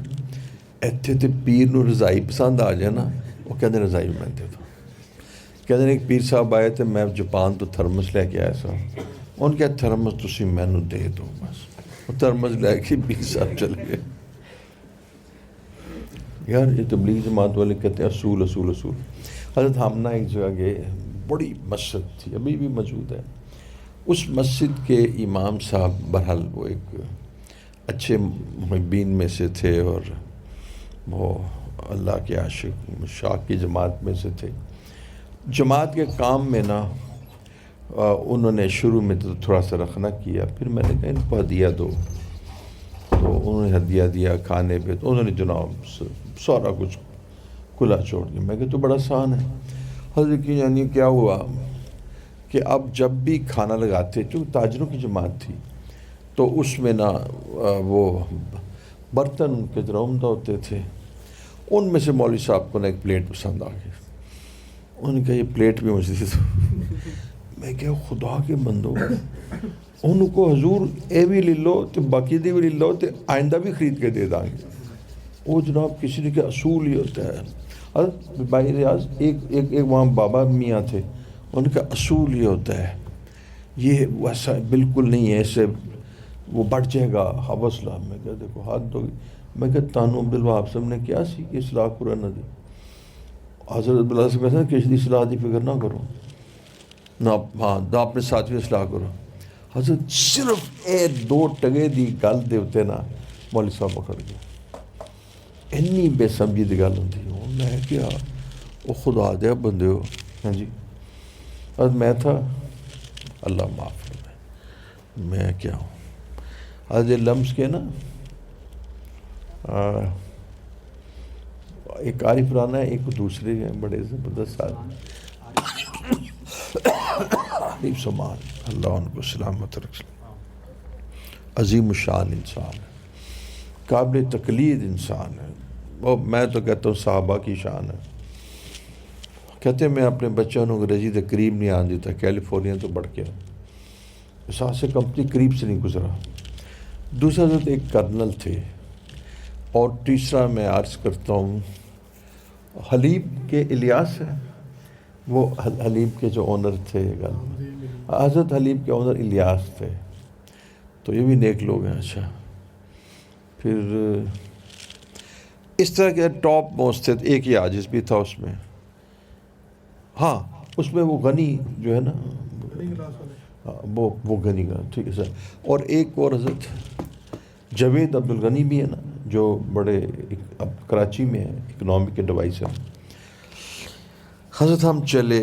ایتھے تے پیر نو رضائی پسند آ جائے نا, وہ کہنے رضائی میں دے دو. کہتے ہیں ایک پیر صاحب آئے تھے, میں جاپان تو تھرمس لے کے آیا سا, ان کے تھرمس تسی مینو دے دو بس. وہ تھرمس لے کے پیر صاحب چلے گئے. یار یہ تبلیغ جماعت والے کہتے ہیں اصول اصول اصول. حضرت ہم نہ ایک جگہ گئے, بڑی مسجد تھی, ابھی بھی موجود ہے. اس مسجد کے امام صاحب بہرحال وہ ایک اچھے محبین میں سے تھے اور وہ اللہ کے عاشق شاق کی جماعت میں سے تھے. جماعت کے کام میں نا انہوں نے شروع میں تو تھوڑا سا رکھنا کیا, پھر میں نے کہا ان کو ہدیہ دو, تو انہوں نے ہدیہ دیا کھانے پہ, تو انہوں نے جناب سارا کچھ کھلا چھوڑ دیا. میں کہ تو بڑا آسان ہے. حضرت کی یعنی کیا ہوا کہ اب جب بھی کھانا لگاتے, چونکہ تاجروں کی جماعت تھی تو اس میں نا وہ برتن ان کے ذرا عمدہ ہوتے تھے. ان میں سے مولوی صاحب کو نا ایک پلیٹ پسند آ گئی. انہوں نے کہا یہ پلیٹ بھی مجھے تھی. میں کہا خدا کے بندو, ان کو حضور اے بھی لے لو تو باقی دی بھی لے لو تو آئندہ بھی خرید کے دے دیں گے. وہ جناب کسی نے کہ اصول ہی ہوتا ہے. بھائی ریاض ایک وہاں بابا میاں تھے, ان کا اصول یہ ہوتا ہے, یہ ویسا بالکل نہیں ہے, ایسے وہ بڑھ جائے گا حوصلہ. میں کہا دیکھو ہاتھ دو. میں کہا تانو عبدالوہاب صاحب نے کیا سی کہ اصلاح قرآن نہ دی. حضرت عبداللہ سے کہتے ہیں کہ اس دی اصلاح دی فکر نہ کرو, نہ ہاں نہ اپنے ساتھ بھی اصلاح کرو. حضرت صرف اے 2 ٹگے دی گل دے اتنے نا مولوی صاحب اکھڑ گیا. اینی بے سمجھی دی گل ہوندی. میں کیا وہ خدا دیا بندے ہو. ہاں جی حضرت میں تھا اللہ معاف کرے میں کیا ہوں. حضرت یہ لمس کے نا ایک عارف رانا ہے ایک دوسرے ہیں بڑے زبردست آدمی عارف سمان اللہ ان کو سلامت رکھ. عظیم الشان انسان ہے قابل تقلید انسان ہے. وہ میں تو کہتا ہوں صحابہ کی شان ہے. کہتے ہیں میں اپنے بچوں کو انگریزی کے قریب نہیں آن دیتا. کیلیفورنیا تو بڑھ کے احساس سے کمپنی قریب سے نہیں گزرا. دوسرا حضرت ایک کرنل تھے اور تیسرا میں عرض کرتا ہوں حلیب کے الیاس ہے وہ حلیب کے جو اونر تھے حضرت حلیب کے اونر الیاس تھے. تو یہ بھی نیک لوگ ہیں. اچھا پھر اس طرح کے ٹاپ موسٹ تھے. ایک یہ عاجز بھی تھا اس میں. ہاں اس میں وہ غنی جو ہے نا وہ غنی کا ٹھیک ہے سر. اور ایک اور حضرت جاوید عبدالغنی بھی ہے نا جو بڑے اب کراچی میں ہے اکنامک ایڈوائزر. حضرت ہم چلے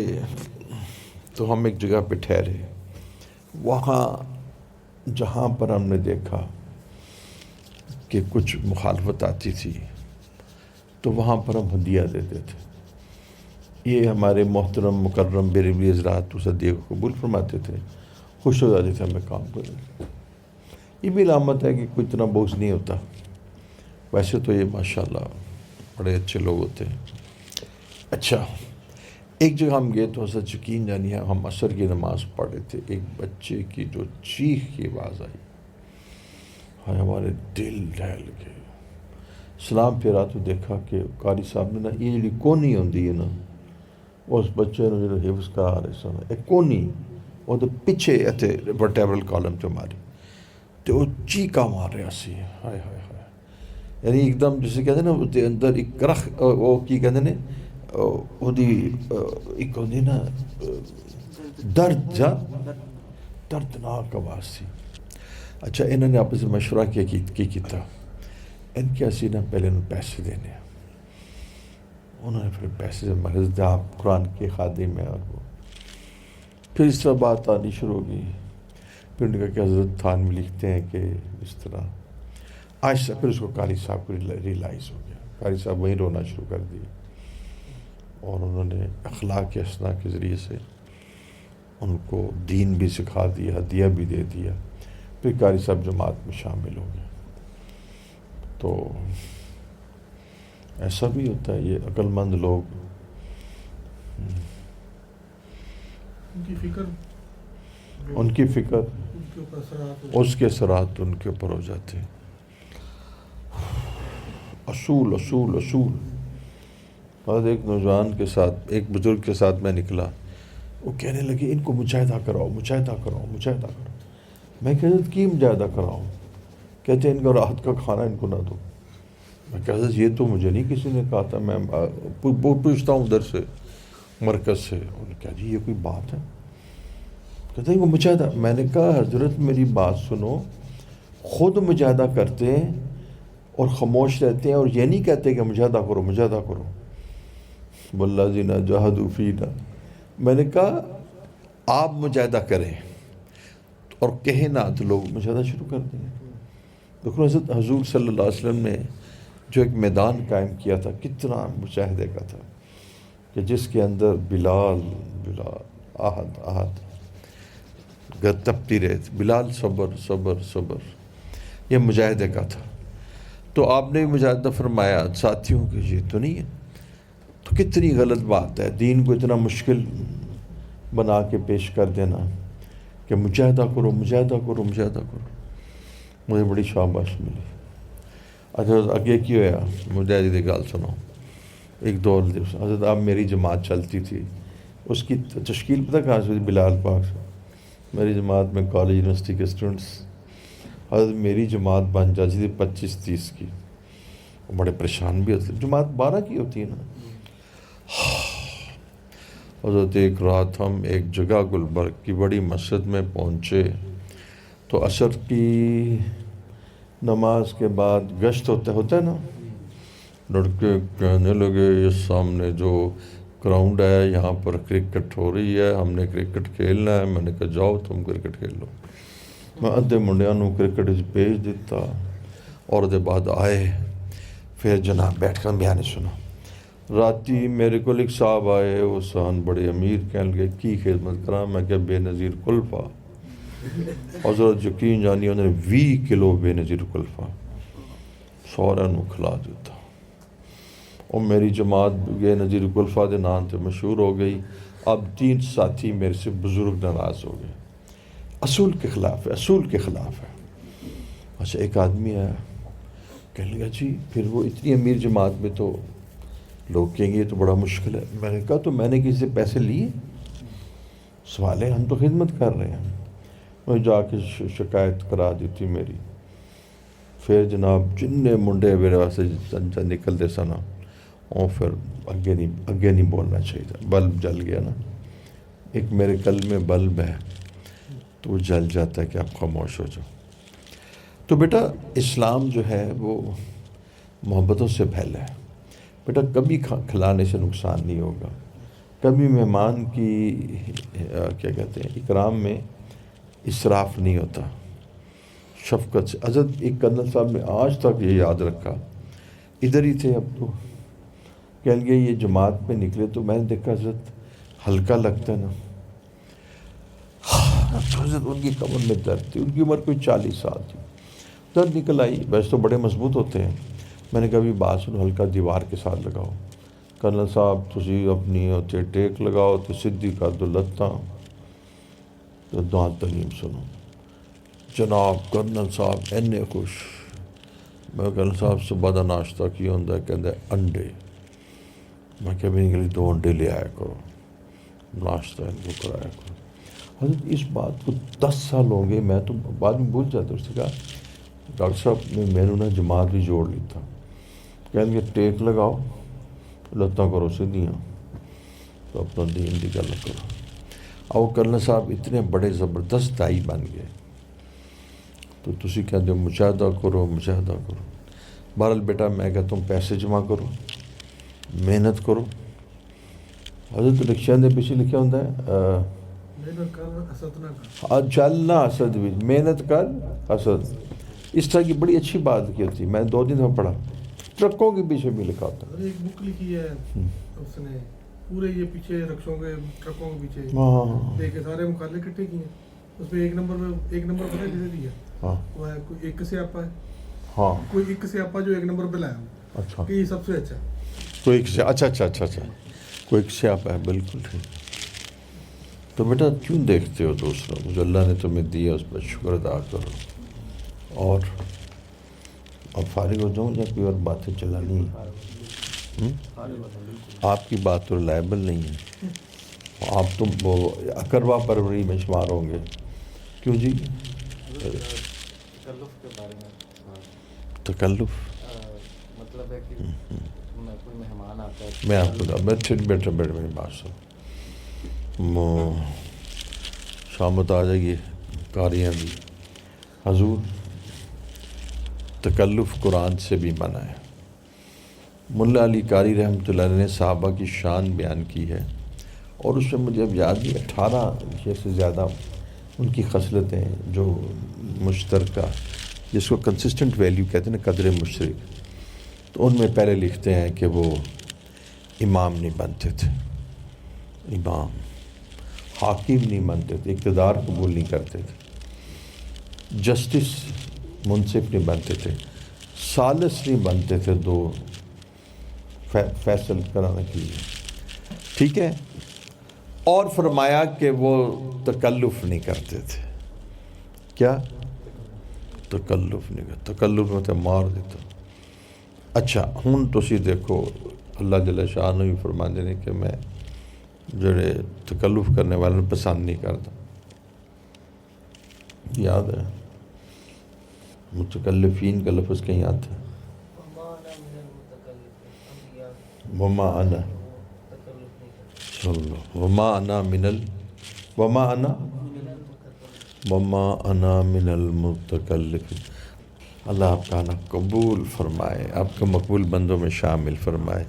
تو ہم ایک جگہ پہ ٹھہرے. وہاں جہاں پر ہم نے دیکھا کہ کچھ مخالفت آتی تھی تو وہاں پر ہم ہدیہ دیتے تھے. یہ ہمارے محترم مکرم بریلوی حضرات اس ہدیے کو قبول فرماتے تھے. خوش ہو جاتے تھے ہمیں کام کریں. یہ بھی علامت ہے کہ کوئی اتنا بوجھ نہیں ہوتا. ویسے تو یہ ماشاءاللہ بڑے اچھے لوگ ہوتے ہیں. اچھا ایک جگہ ہم گئے تو حضرت یقین جانیے ہم عصر کی نماز پڑھ رہے تھے. ایک بچے کی جو چیخ کی آواز آئی ہاں ہمارے دل ڈھل گئے. سلام پھیرا تو دیکھا کہ قاری صاحب نے نا یہ جی کونی ہوندی ہے نا اس بچے نے جو حفظ کرا رہے سن ایک کونی وہ تو پیچھے اتنے ورٹیبرل کالم سے ماری تو وہ چیکا مار رہا سی. ہائے ہائے ہائے یعنی ایک دم جسے کہتے ہیں نا وہ اندر ایک رخ وہ کی کہتے ہیں ایک ہوندی نا درد جا دردناک آواز سی. اچھا انہوں نے آپس میں مشورہ کیا ان کے اسی نا پہلے انہوں پیسے دینے. انہوں نے پھر پیسے محض آپ قرآن کے خادم ہیں اور وہ پھر اس طرح بات آنی شروع ہو گئی. پھر انہوں نے کہا کہ حضرت تھانوی لکھتے ہیں کہ اس طرح آج سے پھر اس کو قاری صاحب کو ریلائز ہو گیا. قاری صاحب وہیں رونا شروع کر دیے اور انہوں نے اخلاق حسنہ کے ذریعے سے ان کو دین بھی سکھا دیا ہدیہ بھی دے دیا. پھر قاری صاحب جماعت میں شامل ہو گئے. تو ایسا بھی ہوتا ہے. یہ عقل مند لوگ ان کی فکر اس کے اثرات ان کے اوپر ہو جاتے ہیں. اصول اصول اصول. بعد ایک نوجوان کے ساتھ ایک بزرگ کے ساتھ میں نکلا. وہ کہنے لگے ان کو مجاہدہ کراؤ مجاہدہ کراؤ مجاہدہ کراؤ. میں کہتا کی مجاہدہ کراؤں. کہتے ہیں ان کو رات کا کھانا ان کو نہ دو. میں کہتا یہ تو مجھے نہیں کسی نے کہا تھا. میں پوچھتا ہوں ادھر سے مرکز سے. انہوں نے کہا جی یہ کوئی بات ہے. کہتے ہیں وہ مجاہدہ. میں نے کہا حضرت میری بات سنو. خود مجاہدہ کرتے ہیں اور خاموش رہتے ہیں اور یہ نہیں کہتے کہ مجاہدہ کرو مجاہدہ کرو. والذین جاہدوا فینا. میں نے کہا آپ مجاہدہ کریں اور کہیں نہ تو لوگ مجاہدہ شروع کر دیں. دیکھو حضرت حضور صلی اللہ علیہ وسلم نے جو ایک میدان قائم کیا تھا کتنا مجاہدے کا تھا کہ جس کے اندر بلال آہد آہد تپتی رہے. بلال صبر صبر صبر. یہ مجاہدے کا تھا. تو آپ نے بھی مجاہدہ فرمایا ساتھیوں کہ یہ تو نہیں ہے. تو کتنی غلط بات ہے دین کو اتنا مشکل بنا کے پیش کر دینا کہ مجاہدہ کرو مجاہدہ کرو مجاہدہ کرو. مجھے بڑی شاباش ملی. اچھا اگے کی ہوا مجاہدے کی گال سنو. ایک دور حضرت اب میری جماعت چلتی تھی. اس کی تشکیل پتہ کہاں سے بلال پاک سے. میری جماعت میں کالج یونیورسٹی کے اسٹوڈنٹس حضرت میری جماعت بن جاتی تھی 25-30 کی. بڑے پریشان بھی ہوتے. جماعت 12 کی ہوتی ہے نا. حضرت ایک رات ہم ایک جگہ گلبرگ کی بڑی مسجد میں پہنچے. تو عصر کی نماز کے بعد گشت ہوتا ہے نا، لڑکے کہنے لگے یہ سامنے جو گراؤنڈ ہے یہاں پر کرکٹ ہو رہی ہے، ہم نے کرکٹ کھیلنا ہے۔ میں نے کہا جاؤ تم کرکٹ کھیل لو۔ میں ادھے منڈیاں نو کرکٹ بھیج دیتا، اور دے بعد آئے، پھر جناب بیٹھ کر بیان سنا۔ راتی میرے کو ایک صاحب آئے، وہ سان بڑے امیر، کہنے لگے کی خدمت کرا؟ میں کہ بے نظیر کلفہ۔ حضرت یقین جانی انہوں نے 20 کلو بے نظیر کلفہ سورا نو کھلا دیتا، اور میری جماعت بے نظیر کلفہ دے نام سے مشہور ہو گئی۔ اب 3 ساتھی میرے سے بزرگ ناراض ہو گئے، اصول کے خلاف ہے، اصول کے خلاف ہے۔ اچھا ایک آدمی آیا، کہنے لگا جی پھر وہ اتنی امیر جماعت میں تو لوگ کہیں گے یہ تو بڑا مشکل ہے۔ میں نے کہا تو میں نے کسی سے پیسے لیے؟ سوال ہے، ہم تو خدمت کر رہے ہیں۔ میں جا کے شکایت کرا دی تھی میری۔ پھر جناب جننے منڈے میرے واسطے نکلتے سنا، اور پھر اگے نہیں بولنا چاہیے تھا۔ بلب جل گیا نا، ایک میرے قلب میں بلب ہے تو وہ جل جاتا ہے کہ آپ خاموش ہو جاؤ۔ تو بیٹا اسلام جو ہے وہ محبتوں سے پھیلا ہے۔ بیٹا کبھی کھلانے سے نقصان نہیں ہوگا، کبھی مہمان کی کیا کہتے ہیں اکرام میں اسراف نہیں ہوتا، شفقت سے۔ حضرت ایک کرنل صاحب نے آج تک یہ یاد رکھا، ادھر ہی تھے اب تو، کہنے گے یہ جماعت میں نکلے تو میں نے دیکھا حضرت ہلکا لگتا ہے نا، حضرت ان کی کمر میں درد تھی، ان کی عمر کوئی 40 سال تھی، درد نکل آئی۔ ویسے تو بڑے مضبوط ہوتے ہیں۔ میں نے کہا بھی بات سنو، ہلکا دیوار کے ساتھ لگاؤ۔ کرنل صاحب تسی اپنی ہوتے ٹیک لگاؤ تو سدھی کر دو لتاں تو دعا تعلیم سنو۔ جناب کرنل صاحب اینے خوش۔ میں کرنل صاحب صبح دا ناشتہ کی ہوتا ہے؟ کہتے انڈے۔ میں کہ میرے لیے 2 انڈے لے آیا کرو، ناشتہ ان کو کرایا کرو۔ حضرت اس بات کو 10 سال ہوں گے، میں تو بعد میں بھول جاتا ہوں۔ اس نے کہا ڈاکٹر صاحب نے میں نے جماعت بھی جوڑ لی تھا، کہیں گے ٹیک لگاؤ لتاں کرو سیدھیاں تو اپنا دین دی گل کرو۔ اور وہ کرنل صاحب اتنے بڑے زبردست دائی بن گئے، تو تسی کہتے ہو مشاہدہ کرو مشاہدہ کرو۔ بہرحال بیٹا میں کہتا ہوں پیسے جمع کرو، محنت کرو۔ حضرت رکشہ دے پیچھے لکھا ہوتا ہے چلنا حسد بھی، محنت کر حسد۔ اس طرح کی بڑی اچھی بات کی ہوتی، میں 2 دن میں پڑھا، ٹرکوں کے پیچھے بھی لکھا ہوتا۔ ایک بک لکھی ہے اس نے، پورے یہ پیچھے رکشوں کے ٹرکوں کے پیچھے دیکھے سارے مخالے اکٹھے کیے، اس میں ایک نمبر پتہ ہے کسے دیا؟ وہ ہے کوئی ایک سیاپا ہے، ہاں کوئی ایک سیاپا جو 1 نمبر پہ لایا ہوں، اچھا کہ یہ سب سے اچھا کوئی ایک اچھا کوئی ایک سیاپا ہے، بالکل ٹھیک۔ تو بیٹا کیوں دیکھتے ہو دوسروں کو؟ جو اللہ نے تمہیں دیا اس پر شکر ادا کرو۔ اور اب فارغ ہو جاؤں یا کوئی اور باتیں چلانی ہیں؟ آپ کی بات تو ریلائبل نہیں ہے، آپ تم وہ اقربا پروری میں شمار ہوں گے۔ کیوں جی؟ تکلف کے بارے میں۔ تکلف مطلب ہے کہ کوئی مہمان آتا ہے، میں آپ کو بیٹھے میری بات سن، شامت آ جائے گی قاریاں بھی۔ حضور تکلف قرآن سے بھی منع ہے۔ ملا علی قاری رحمۃ اللہ علیہ نے صحابہ کی شان بیان کی ہے، اور اس میں مجھے اب یاد نہیں 18 سے زیادہ ان کی خصلتیں جو مشترکہ، جس کو کنسسٹنٹ ویلیو کہتے ہیں نا، قدر مشترک، تو ان میں پہلے لکھتے ہیں کہ وہ امام نہیں بنتے تھے، امام حاکم نہیں بنتے تھے، اقتدار قبول نہیں کرتے تھے، جسٹس منصف نہیں بنتے تھے، ثالث نہیں بنتے تھے 2 فیصل کرانے کے لیے، ٹھیک ہے۔ اور فرمایا کہ وہ تکلف نہیں کرتے تھے۔ کیا؟ تکلف نہیں کرتے، تکلف میں تو مار دیتا۔ اچھا ہوں تسی دیکھو اللہ جل شاہ نے بھی فرما دینے کہ میں جڑے تکلف کرنے والوں نے پسند نہیں کرتا۔ یاد ہے متکلفین کا لفظ کہیں آتا ہے، وما انا وما انا وما انا من المتکلفین. اللہ آپ کا نا قبول فرمائے، آپ کو مقبول بندوں میں شامل فرمائے.